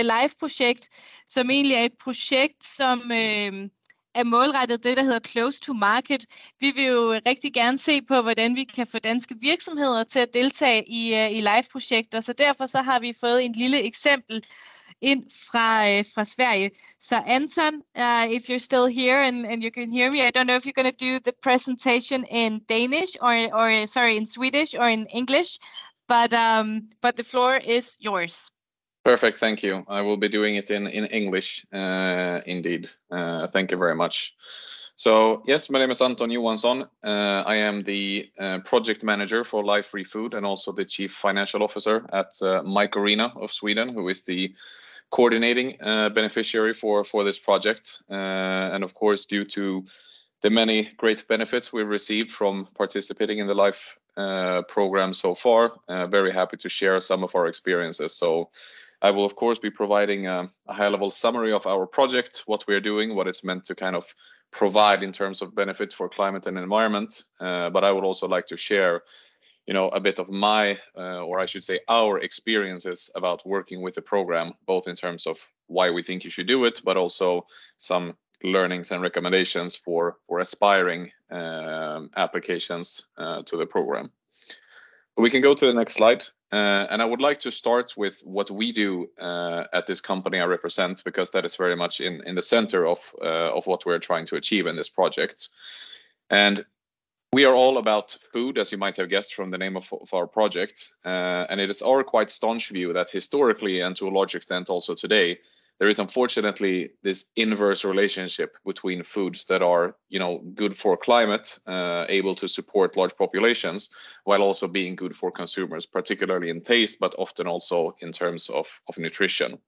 live-projekt, som egentlig er et projekt, som er målrettet det, der hedder Close to Market. Vi vil jo rigtig gerne se på, hvordan vi kan få danske virksomheder til at deltage i live-projekter, så derfor så har vi fået en lille eksempel ind fra Sverige. Så Anton, if you're still here and you can hear me, I don't know if you're going to do the presentation in Danish or sorry, in Swedish or in English, but the floor is yours. Perfect, thank you. I will be doing it in English, indeed. Thank you very much. So yes, my name is Anton Johansson. I am the project manager for Live Free Food and also the chief financial officer at Mycorrhina of Sweden, who is the coordinating beneficiary for this project. And of course, due to the many great benefits we've received from participating in the LIFE program so far, very happy to share some of our experiences. So I will, of course, be providing a high-level summary of our project, what we're doing, what it's meant to kind of provide in terms of benefit for climate and environment. But I would also like to share, a bit of my, or I should say our experiences about working with the program, both in terms of why we think you should do it, but also some learnings and recommendations for aspiring applications to the program. We can go to the next slide. And I would like to start with what we do at this company I represent, because that is very much in the center of what we're trying to achieve in this project. And we are all about food, as you might have guessed from the name of our project. And it is our quite staunch view that historically, and to a large extent also today, there is unfortunately this inverse relationship between foods that are, good for climate, able to support large populations, while also being good for consumers, particularly in taste, but often also in terms of nutrition.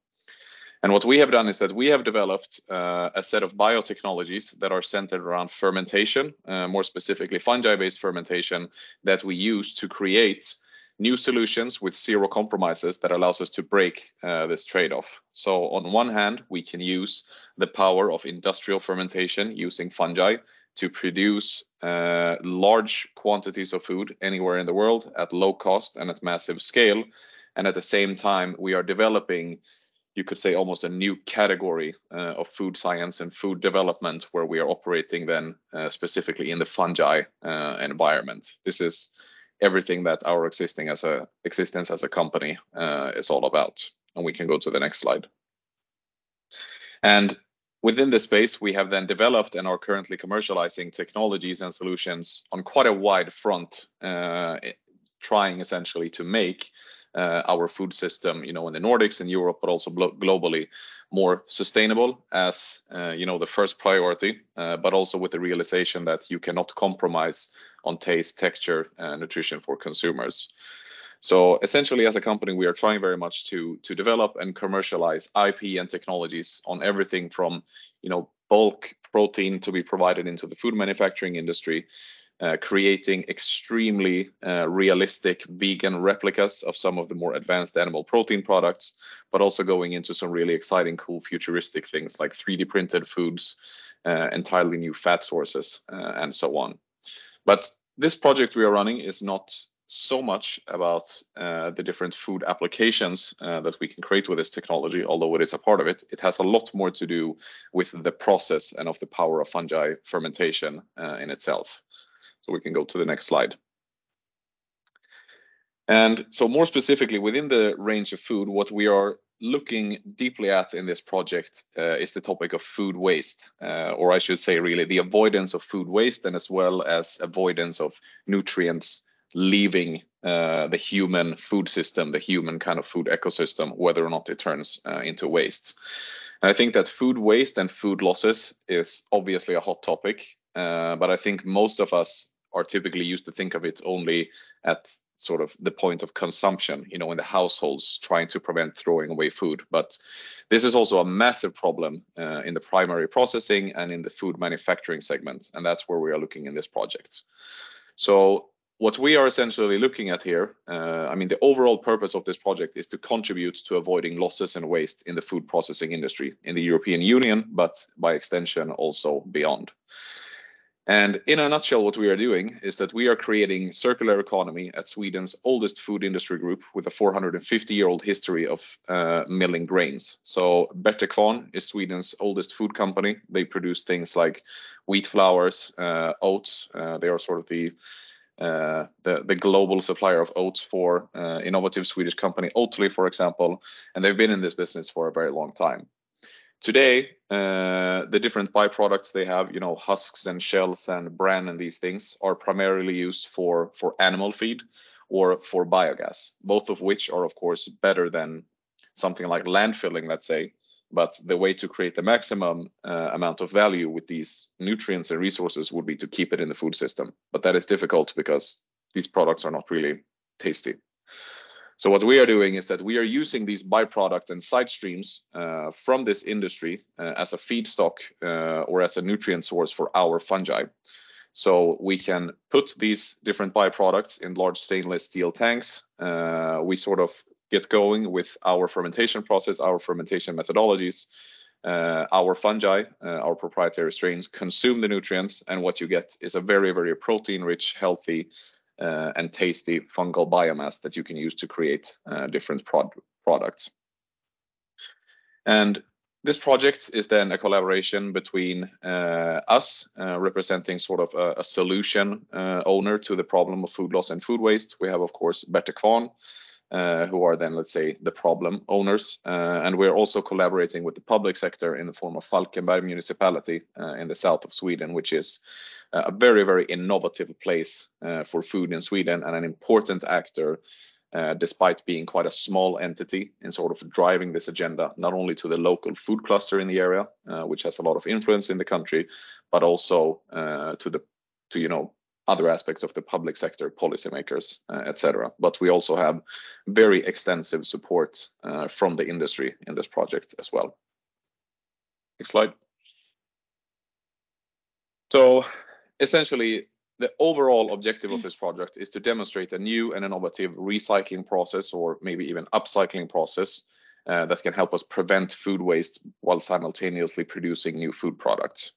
And what we have done is that we have developed a set of biotechnologies that are centered around fermentation, more specifically fungi-based fermentation, that we use to create new solutions with zero compromises that allows us to break this trade-off. So on one hand, we can use the power of industrial fermentation using fungi to produce large quantities of food anywhere in the world at low cost and at massive scale. And at the same time, we are developing, you could say, almost a new category of food science and food development, where we are operating then specifically in the fungi environment. This is everything that our existence as a company is all about. And we can go to the next slide. And within this space, we have then developed and are currently commercializing technologies and solutions on quite a wide front, trying essentially to make our food system, in the Nordics and Europe, but also globally, more sustainable as, the first priority, but also with the realization that you cannot compromise on taste, texture, and nutrition for consumers. So essentially, as a company, we are trying very much to develop and commercialize IP and technologies on everything from, bulk protein to be provided into the food manufacturing industry, creating extremely realistic vegan replicas of some of the more advanced animal protein products, but also going into some really exciting, cool, futuristic things like 3D printed foods, entirely new fat sources, and so on. But this project we are running is not so much about the different food applications that we can create with this technology, although it is a part of it. It has a lot more to do with the process and of the power of fungi fermentation in itself. So we can go to the next slide. And so more specifically, within the range of food, what we are looking deeply at in this project is the topic of food waste, or I should say really the avoidance of food waste, and as well as avoidance of nutrients leaving the human food system, the human kind of food ecosystem, whether or not it turns into waste. And I think that food waste and food losses is obviously a hot topic, but I think most of us are typically used to think of it only at sort of the point of consumption, you know, in the households, trying to prevent throwing away food. But this is also a massive problem in the primary processing and in the food manufacturing segment, and that's where we are looking in this project. So what we are essentially looking at here, I mean, the overall purpose of this project is to contribute to avoiding losses and waste in the food processing industry in the European Union, but by extension also beyond. And in a nutshell, what we are doing is that we are creating circular economy at Sweden's oldest food industry group with a 450-year-old history of milling grains. So Bertekvarn is Sweden's oldest food company. They produce things like wheat flours, oats. They are sort of the global supplier of oats for innovative Swedish company Oatly, for example, and they've been in this business for a very long time. Today, the different byproducts they have, you know, husks and shells and bran and these things are primarily used for animal feed or for biogas, both of which are, of course, better than something like landfilling, let's say. But the way to create the maximum amount of value with these nutrients and resources would be to keep it in the food system. But that is difficult because these products are not really tasty. So what we are doing is that we are using these byproducts and side streams from this industry as a feedstock or as a nutrient source for our fungi. So we can put these different byproducts in large stainless steel tanks. We sort of get going with our fermentation process, our fermentation methodologies. Our fungi, our proprietary strains, consume the nutrients, and what you get is a very, very protein-rich, healthy, and tasty fungal biomass that you can use to create different products. And this project is then a collaboration between us, representing sort of a solution owner to the problem of food loss and food waste. We have, of course, Bertekvarn, who are then, let's say, the problem owners. And we're also collaborating with the public sector in the form of Falkenberg municipality in the south of Sweden, which is a very, very innovative place for food in Sweden and an important actor, despite being quite a small entity in sort of driving this agenda, not only to the local food cluster in the area, which has a lot of influence in the country, but also to you know, other aspects of the public sector, policymakers, etc. But we also have very extensive support from the industry in this project as well. Next slide. So essentially, the overall objective of this project is to demonstrate a new and innovative recycling process, or maybe even upcycling process, that can help us prevent food waste while simultaneously producing new food products.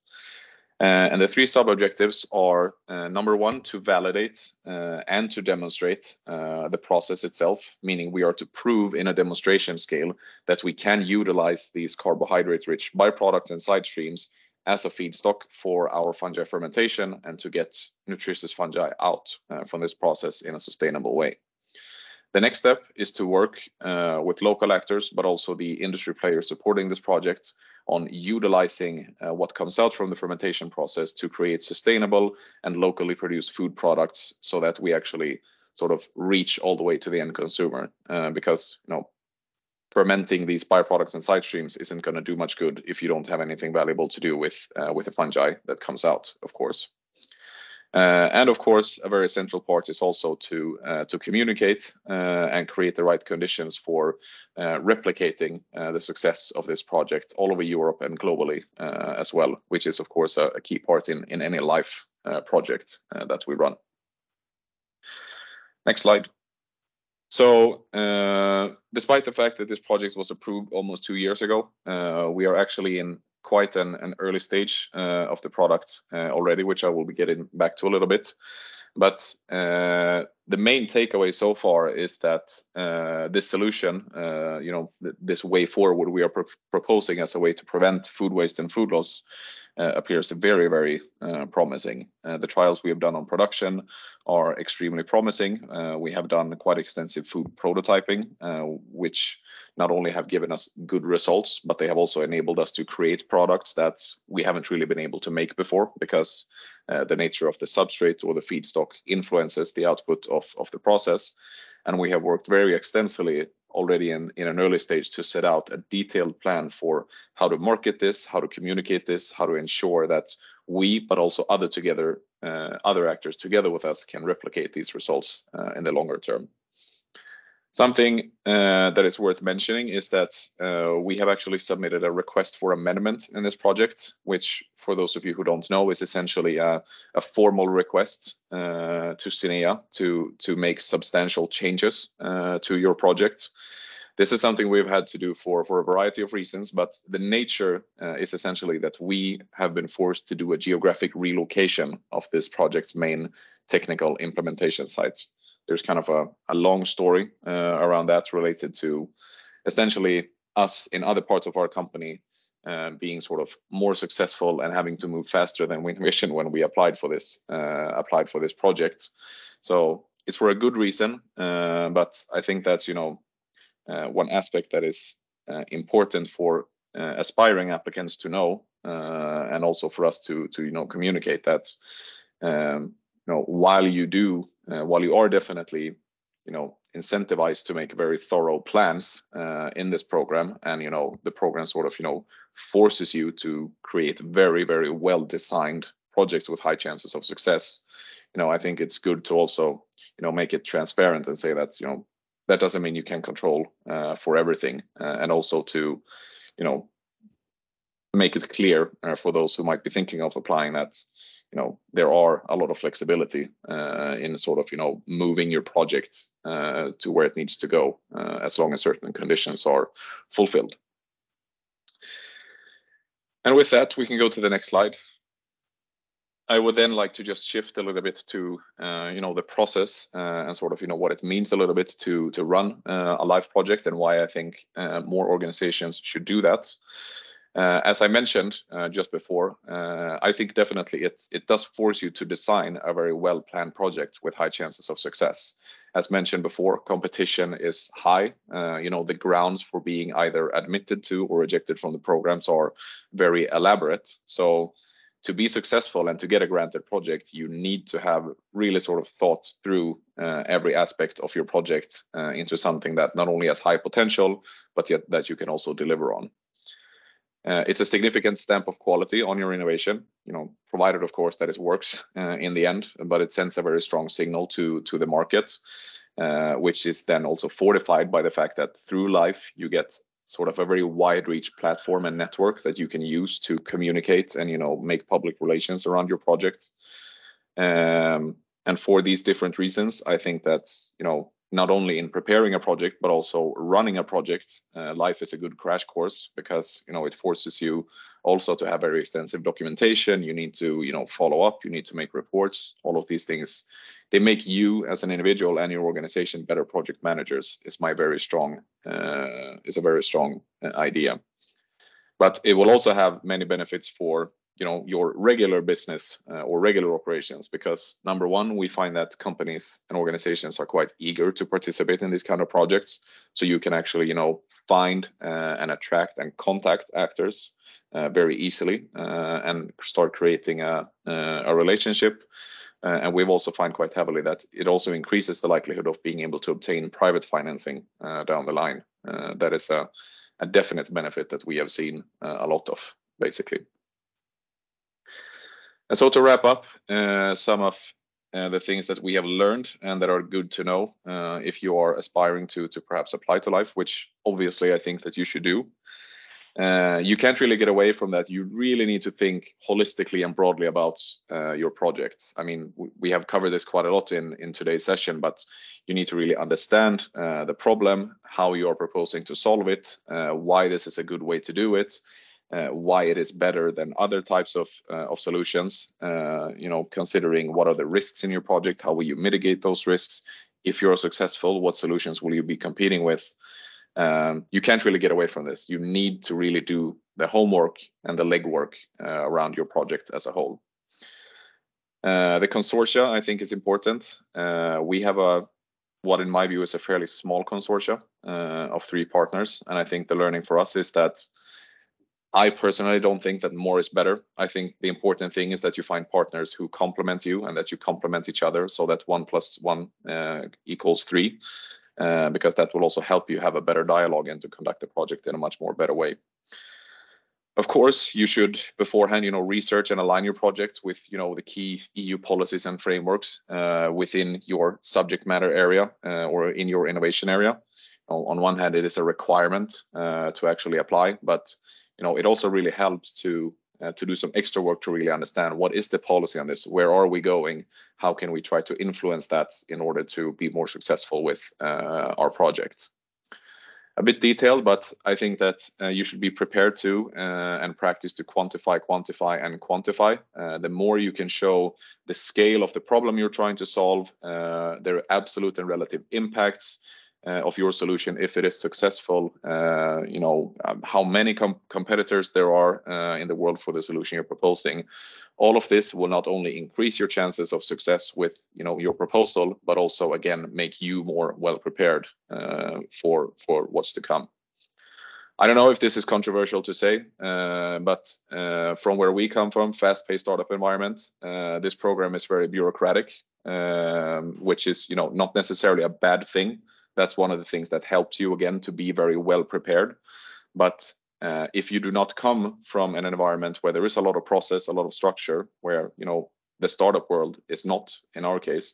And the three sub-objectives are, number one, to validate and to demonstrate the process itself, meaning we are to prove in a demonstration scale that we can utilize these carbohydrate-rich byproducts and side streams as a feedstock for our fungi fermentation and to get nutritious fungi out from this process in a sustainable way. The next step is to work with local actors, but also the industry players supporting this project on utilizing what comes out from the fermentation process to create sustainable and locally produced food products so that we actually sort of reach all the way to the end consumer. Because, you know, fermenting these byproducts and side streams isn't going to do much good if you don't have anything valuable to do with the fungi that comes out, of course. And of course, a very central part is also to communicate and create the right conditions for replicating the success of this project all over Europe and globally as well, which is of course a key part in any life project that we run. Next slide. So despite the fact that this project was approved almost 2 years ago, we are actually in quite an early stage of the product already, which I will be getting back to a little bit. But the main takeaway so far is that this solution, you know, this way forward we are proposing as a way to prevent food waste and food loss appears very, very promising. The trials we have done on production are extremely promising. We have done quite extensive food prototyping, which not only have given us good results, but they have also enabled us to create products that we haven't really been able to make before, because the nature of the substrate or the feedstock influences the output of the process. and we have worked very extensively already in an early stage to set out a detailed plan for how to market this, how to communicate this, how to ensure that we, but also other actors together with us, can replicate these results in the longer term. Something that is worth mentioning is that we have actually submitted a request for amendment in this project, which, for those of you who don't know, is essentially a formal request to SINEA to make substantial changes to your project. This is something we've had to do for a variety of reasons, but the nature is essentially that we have been forced to do a geographic relocation of this project's main technical implementation site. There's kind of a long story around that, related to essentially us in other parts of our company being sort of more successful and having to move faster than we envisioned when we applied for this project. So it's for a good reason, but I think that's, you know, one aspect that is important for aspiring applicants to know, and also for us to you know, communicate that you know, while you are definitely, you know, incentivized to make very thorough plans in this program, and you know, the program sort of, you know, forces you to create very, very well designed projects with high chances of success. You know, I think it's good to also, you know, make it transparent and say that, you know, that doesn't mean you can control for everything, and also to, you know, make it clear for those who might be thinking of applying that, you know, there are a lot of flexibility in sort of, you know, moving your project to where it needs to go, as long as certain conditions are fulfilled. And with that, we can go to the next slide. I would then like to just shift a little bit to, you know, the process and sort of, you know, what it means a little bit to run a live project, and why I think more organizations should do that. As I mentioned just before, I think definitely it does force you to design a very well-planned project with high chances of success. As mentioned before, competition is high. You know, the grounds for being either admitted to or rejected from the programs are very elaborate. So to be successful and to get a granted project, you need to have really sort of thought through every aspect of your project into something that not only has high potential, but yet that you can also deliver on. It's a significant stamp of quality on your innovation, you know, provided of course that it works in the end, but it sends a very strong signal to the market, which is then also fortified by the fact that through Life you get sort of a very wide reach platform and network that you can use to communicate and, you know, make public relations around your project. And for these different reasons, I think that, you know, not only in preparing a project, but also running a project, Life is a good crash course, because, you know, it forces you also to have very extensive documentation. You need to, you know, follow up, you need to make reports. All of these things, they make you as an individual and your organization better project managers, is a very strong idea. But it will also have many benefits for, you know, your regular business or regular operations, because number one, we find that companies and organizations are quite eager to participate in these kind of projects. So you can actually, you know, find and attract and contact actors very easily and start creating a relationship. And we've also found quite heavily that it also increases the likelihood of being able to obtain private financing down the line. That is a definite benefit that we have seen a lot of, basically. And so to wrap up, some of the things that we have learned and that are good to know if you are aspiring to perhaps apply to Life, which obviously I think that you should do. You can't really get away from that. You really need to think holistically and broadly about your project. I mean, we have covered this quite a lot in today's session, but you need to really understand the problem, how you are proposing to solve it, why this is a good way to do it, why it is better than other types of solutions, you know, considering what are the risks in your project, how will you mitigate those risks? If you're successful, what solutions will you be competing with? You can't really get away from this. You need to really do the homework and the legwork around your project as a whole. The consortia, I think, is important. We have what in my view is a fairly small consortia of 3 partners. And I think the learning for us is that I personally don't think that more is better. I think the important thing is that you find partners who complement you and that you complement each other, so that 1 + 1 = 3. because that will also help you have a better dialogue and to conduct the project in a much more better way. Of course, you should beforehand, research and align your project with, the key EU policies and frameworks within your subject matter area or in your innovation area. On one hand, it is a requirement to actually apply, but it also really helps to do some extra work to really understand what is the policy on this, where are we going, how can we try to influence that in order to be more successful with our project. A bit detailed, but I think that you should be prepared to and practice to quantify, and quantify. The more you can show the scale of the problem you're trying to solve, their absolute and relative impacts of your solution, if it is successful, how many competitors there are in the world for the solution you're proposing. All of this will not only increase your chances of success with your proposal, but also again make you more well prepared for what's to come. I don't know if this is controversial to say, but from where we come from, fast-paced startup environment, this program is very bureaucratic, which is not necessarily a bad thing. That's one of the things that helps you again to be very well prepared. But if you do not come from an environment where there is a lot of process, a lot of structure, where the startup world is not, in our case,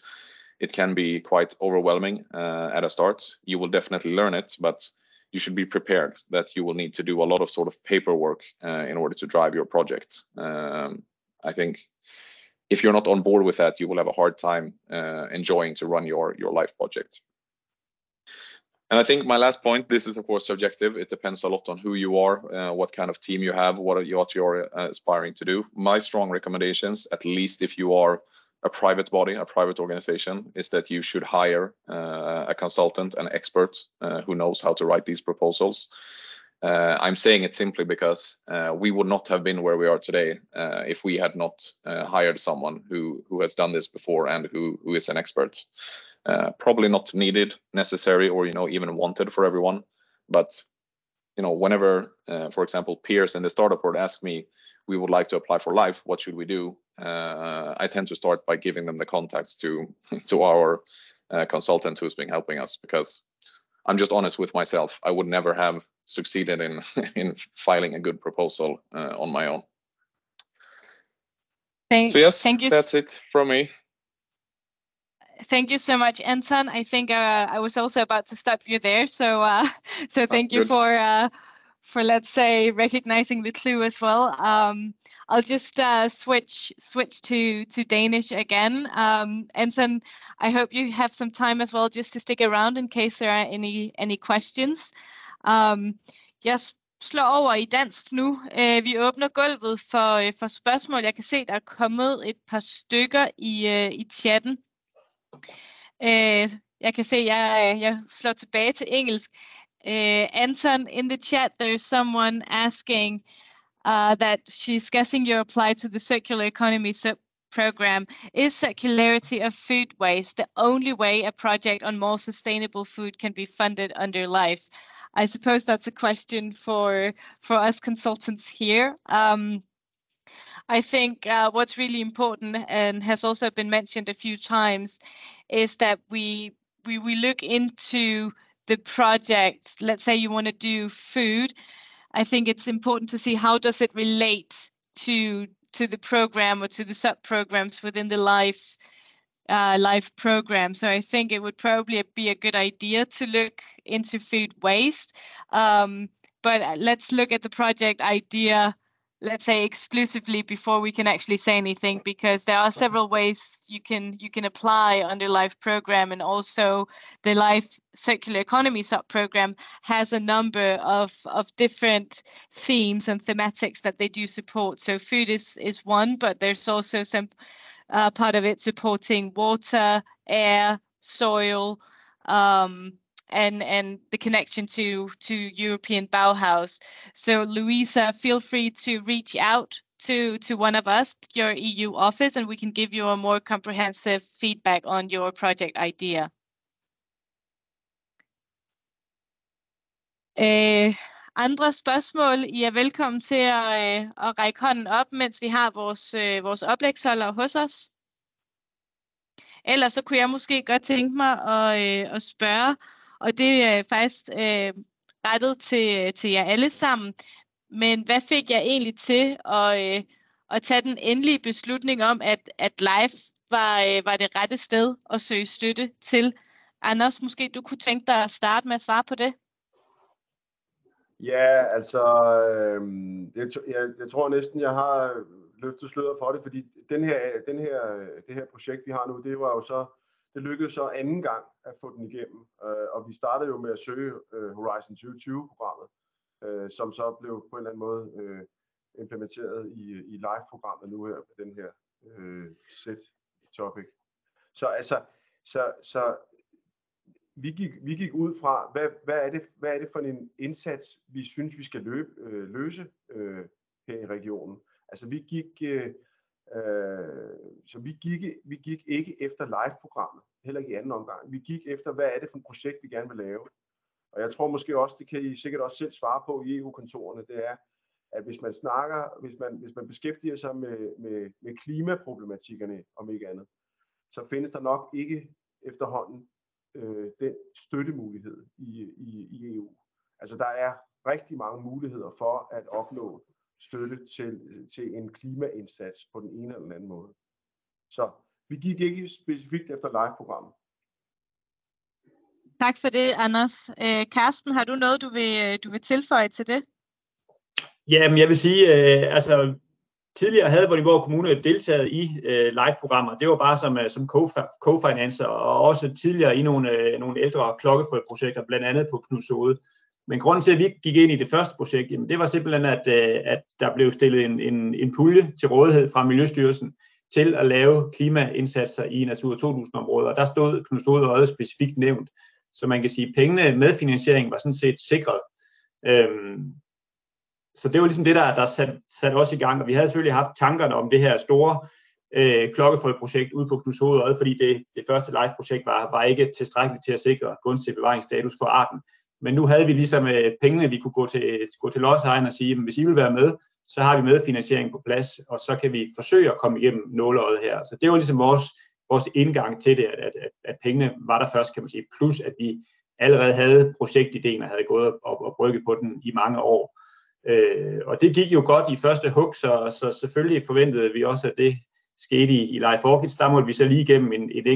it can be quite overwhelming at a start. You will definitely learn it, but you should be prepared that you will need to do a lot of sort of paperwork in order to drive your project. I think if you're not on board with that, you will have a hard time enjoying to run your life project. And I think my last point, this is of course subjective. It depends a lot on who you are, what kind of team you have, what you're aspiring to do. My strong recommendations, at least if you are a private body, a private organization, is that you should hire a consultant, an expert who knows how to write these proposals. I'm saying it simply because we would not have been where we are today if we had not hired someone who has done this before and who is an expert. Probably not needed, necessary, or even wanted for everyone. But whenever, for example, peers in the startup world ask me, we would like to apply for Life, what should we do? I tend to start by giving them the contacts to our consultant who's been helping us, because I'm just honest with myself. I would never have succeeded in filing a good proposal on my own. So yes, thank you. That's it from me. Thank you so much, Anton. I think I was also about to stop you there. So thank you for let's say recognizing the clue as well. I'll just switch to Danish again. Anton, I hope you have some time as well just to stick around in case there are any questions. Jeg slår over i dansk nu. Vi åbner gulvet for spørgsmål. Jeg kan se, der er kommet et par stykker i chatten. Jeg kan se, jeg slår tilbage til engelsk. Anton, in the chat, there's someone asking that she's guessing you apply to the circular economy program. Is circularity of food waste the only way a project on more sustainable food can be funded under Life? I suppose that's a question for us consultants here. I think what's really important and has also been mentioned a few times is that we look into the project. Let's say you want to do food. I think it's important to see how does it relate to the program or to the sub-programs within the Life program. So I think it would probably be a good idea to look into food waste. But let's look at the project idea, let's say exclusively, before we can actually say anything, because there are several ways you can apply under Life program, and also the Life Circular Economy sub-program has a number of different themes and thematics that they do support. So food is one, but there's also some part of it supporting water, air, soil, and the connection to European Bauhaus. So Louisa, feel free to reach out to one of us, your EU office, and we can give you a more comprehensive feedback on your project idea. Andre spørgsmål, I er velkommen til at række hånden op, mens vi har vores oplægsholder hos os. Ellers så kunne jeg måske godt tænke mig at spørge og det er faktisk rettet til jer alle sammen. Men hvad fik jeg egentlig til at tage den endelige beslutning om, at LIFE var det rette sted at søge støtte til? Anders, måske du kunne tænke dig at starte med at svare på det? Ja, altså, jeg tror næsten, jeg har løftet sløret for det, fordi det her projekt, vi har nu, det lykkedes så anden gang at få den igennem, og vi startede jo med at søge Horizon 2020-programmet, som så blev på en eller anden måde implementeret i LIFE-programmet nu her med den her set-topic. Så vi gik ud fra, hvad er det for en indsats, vi synes, vi skal løse her i regionen. Altså vi gik ikke efter LIFE-programmet, heller ikke i anden omgang. Vi gik efter, hvad er det for et projekt, vi gerne vil lave. Og jeg tror måske også, det kan I sikkert også selv svare på i EU-kontorerne, det er, at hvis man beskæftiger sig med klimaproblematikkerne, om ikke andet, så findes der nok ikke efterhånden den støttemulighed i EU. Altså der er rigtig mange muligheder for at opnå støtte til en klimaindsats på den ene eller den anden måde. Så vi gik ikke specifikt efter LIFE-programmet. Tak for det, Anders. Carsten, har du noget, du vil tilføje til det? Jamen, jeg vil sige, tidligere havde Vordingborg Kommune deltaget i LIFE-programmer. Det var bare som co-financer, og også tidligere i nogle ældre klokkefrøprojekter, blandt andet på Knudshoved. Men grunden til, at vi gik ind i det første projekt, jamen, det var simpelthen, at der blev stillet en pulje til rådighed fra Miljøstyrelsen til at lave klimaindsatser i Natura 2000-områder. Og der stod Knudshoved og Odde specifikt nævnt. Så man kan sige, at pengene med finansiering var sådan set sikret. Så det var ligesom det, der satte os i gang, og vi havde selvfølgelig haft tankerne om det her store klokkefrøprojekt ude på Knudshoved Odde, fordi det første LIFE-projekt var ikke tilstrækkeligt til at sikre gunstig bevaringsstatus for arten. Men nu havde vi ligesom pengene, vi kunne gå til lodsejeren og sige, at hvis I vil være med, så har vi medfinansiering på plads, og så kan vi forsøge at komme igennem nåleøjet her. Så det var ligesom vores indgang til det, at pengene var der først, kan man sige, plus at vi allerede havde projektidéen og havde gået og brygget på den i mange år. Og det gik jo godt i første hug, så selvfølgelig forventede vi også, at det skete i Life Orchids. Der måtte vi så lige igennem en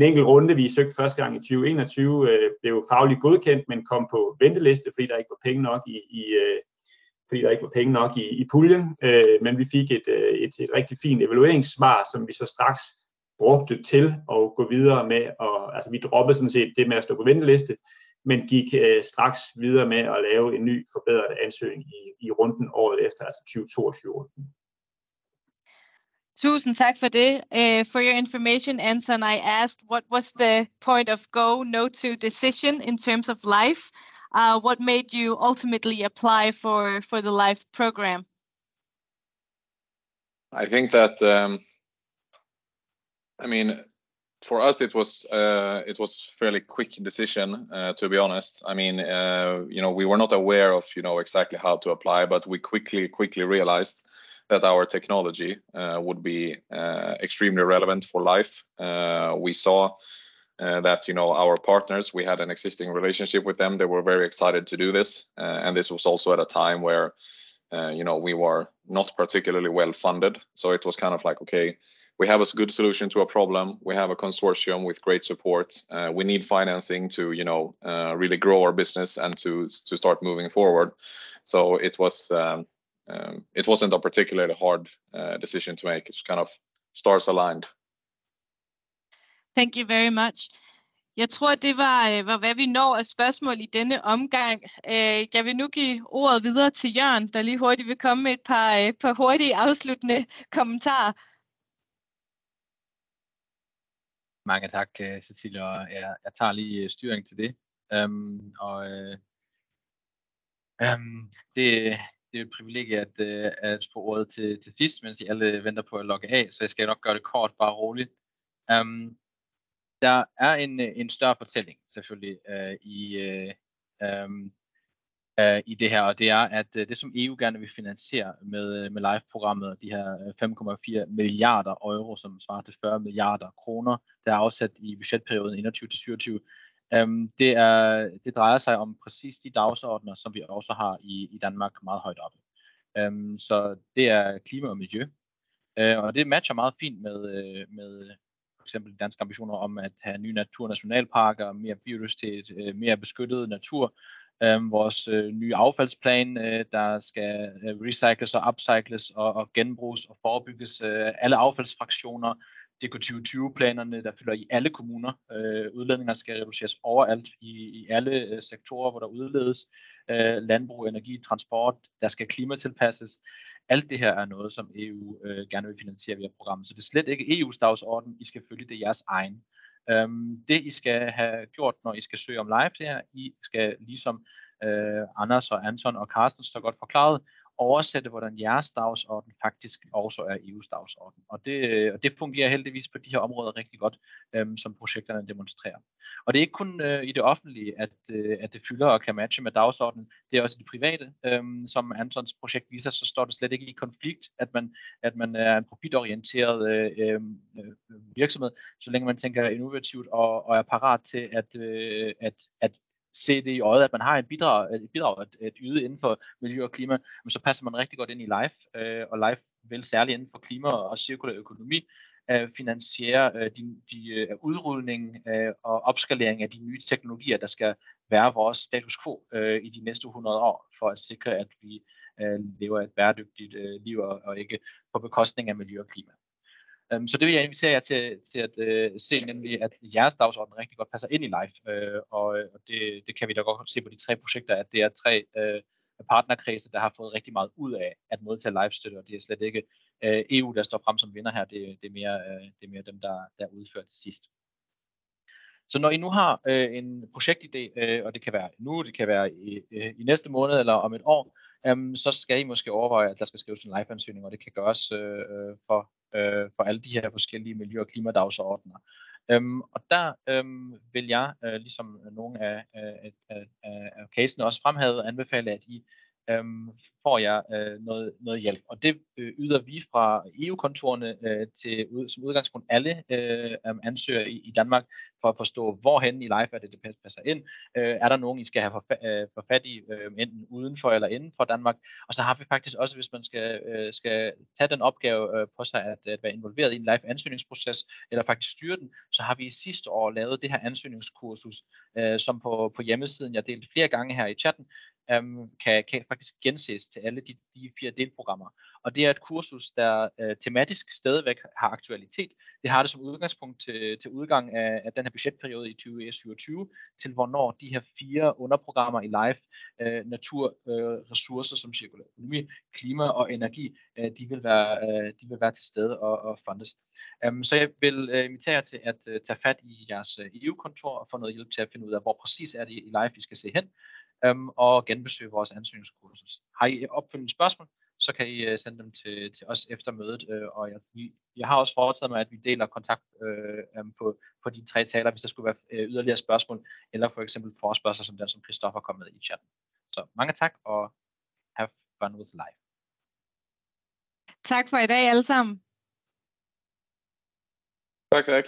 enkelt runde. Vi søgte første gang i 2021, blev fagligt godkendt, men kom på venteliste, fordi der ikke var penge nok i puljen. Men vi fik et rigtig fint evalueringssvar, som vi så straks brugte til at gå videre med. Altså vi droppede sådan set det med at stå på venteliste, men gik straks videre med at lave en ny forbedret ansøgning i runden året efter, altså 2022-runden. Tusind tak for det. For your information, Anton, I asked what was the point of go, no-to decision in terms of LIFE? What made you ultimately apply for the LIFE program? I think that, for us, it was fairly quick decision, to be honest. We were not aware of, exactly how to apply, but we quickly realized that our technology would be extremely relevant for LIFE. We saw that, our partners, we had an existing relationship with them. They were very excited to do this. And this was also at a time where, we were not particularly well funded. So it was kind of like, okay, we have a good solution to a problem. We have a consortium with great support. We need financing to, really grow our business and to start moving forward. So it wasn't a particularly hard decision to make. It's kind of stars aligned. Thank you very much. Jeg tror, det var hvad vi når af spørgsmål i denne omgang. Jeg vil nu give ordet videre til Jørgen, der lige hurtigt vil komme med et par hurtige afsluttende kommentarer. Mange tak, Cecilie, og jeg tager lige styring til det. Det er et privilegie at få ordet til sidst, mens I alle venter på at logge af, så jeg skal nok gøre det kort, bare roligt. Der er en større fortælling selvfølgelig i det her, og det er, at det som EU gerne vil finansiere med LIFE-programmet, de her 5,4 milliarder euro, som svarer til 40 milliarder kroner, der er afsat i budgetperioden 21-27, Det drejer sig om præcis de dagsordner, som vi også har i Danmark meget højt oppe. Så det er klima og miljø, og det matcher meget fint med for eksempel danske ambitioner om at have nye naturnationalparker, mere biodiversitet, mere beskyttet natur, vores nye affaldsplan, der skal recycles og upcycles og genbruges og forebygges, alle affaldsfraktioner, DK 2020-planerne, der fylder i alle kommuner. Udledninger skal reduceres overalt i alle sektorer, hvor der udledes. Landbrug, energi, transport, der skal klimatilpasses. Alt det her er noget, som EU gerne vil finansiere via programmet. Så det er slet ikke EU's dagsorden, I skal følge, det er jeres egen. Det I skal have gjort, når I skal søge om live, det er, I skal ligesom Anders og Anton og Carsten så godt forklaret, oversætte, hvordan jeres dagsorden faktisk også er EU's dagsorden. Og det fungerer heldigvis på de her områder rigtig godt, som projekterne demonstrerer. Og det er ikke kun i det offentlige, at det fylder og kan matche med dagsordenen. Det er også i det private. Som Antons projekt viser, så står det slet ikke i konflikt, at man er en profitorienteret virksomhed, så længe man tænker innovativt og er parat til at se det i øjet, at man har et bidrag at yde inden for miljø og klima, men så passer man rigtig godt ind i LIFE, og LIFE vil særligt inden for klima og cirkulær økonomi finansiere udrulning og opskalering af de nye teknologier, der skal være vores status quo i de næste 100 år, for at sikre, at vi lever et bæredygtigt liv og ikke på bekostning af miljø og klima. Så det vil jeg invitere jer til at se, nemlig at jeres dagsorden rigtig godt passer ind i LIFE, og det kan vi da godt se på de 3 projekter, at det er 3 partnerkredse, der har fået rigtig meget ud af at modtage LIFE-støtte, og det er slet ikke EU, der står frem som vinder her, det er mere dem, der udfører det sidst. Så når I nu har en projektidé, og det kan være nu, det kan være i næste måned eller om et år, så skal I måske overveje, at der skal skrives en LIFE-ansøgning, og det kan gøres for alle de her forskellige miljø- og klimadagsordner. Og der vil jeg, ligesom nogle af casene også fremhævet, anbefale, at I får jer noget hjælp. Og det yder vi fra EU-kontorene som udgangspunkt alle ansøgere i Danmark, for at forstå, hvorhen i LIFE er det passer ind. Er der nogen, I skal have for fat i, enten uden for eller inden for Danmark? Og så har vi faktisk også, hvis man skal tage den opgave på sig at være involveret i en LIFE-ansøgningsproces, eller faktisk styre den, så har vi i sidste år lavet det her ansøgningskursus, som på hjemmesiden, jeg delte flere gange her i chatten, kan faktisk genses til alle de 4 delprogrammer. Og det er et kursus, der tematisk stadigvæk har aktualitet. Det har det som udgangspunkt til udgang af den her budgetperiode i 2027, til hvornår de her 4 underprogrammer i LIFE, natur, ressourcer som cirkulær økonomi, klima og energi, de vil være til stede og fundes. Så jeg vil invitere jer til at tage fat i jeres EU-kontor og få noget hjælp til at finde ud af, hvor præcis er det i LIFE, vi skal se hen, og genbesøge vores ansøgningskursus. Har I opfølgende spørgsmål, så kan I sende dem til os efter mødet, og jeg har også foretaget mig, at vi deler kontakt på de 3 taler, hvis der skulle være yderligere spørgsmål, eller for eksempel forespørgsler som den, som Christoffer kom med i chatten. Så mange tak, og have fun with life. Tak for i dag alle sammen. Tak.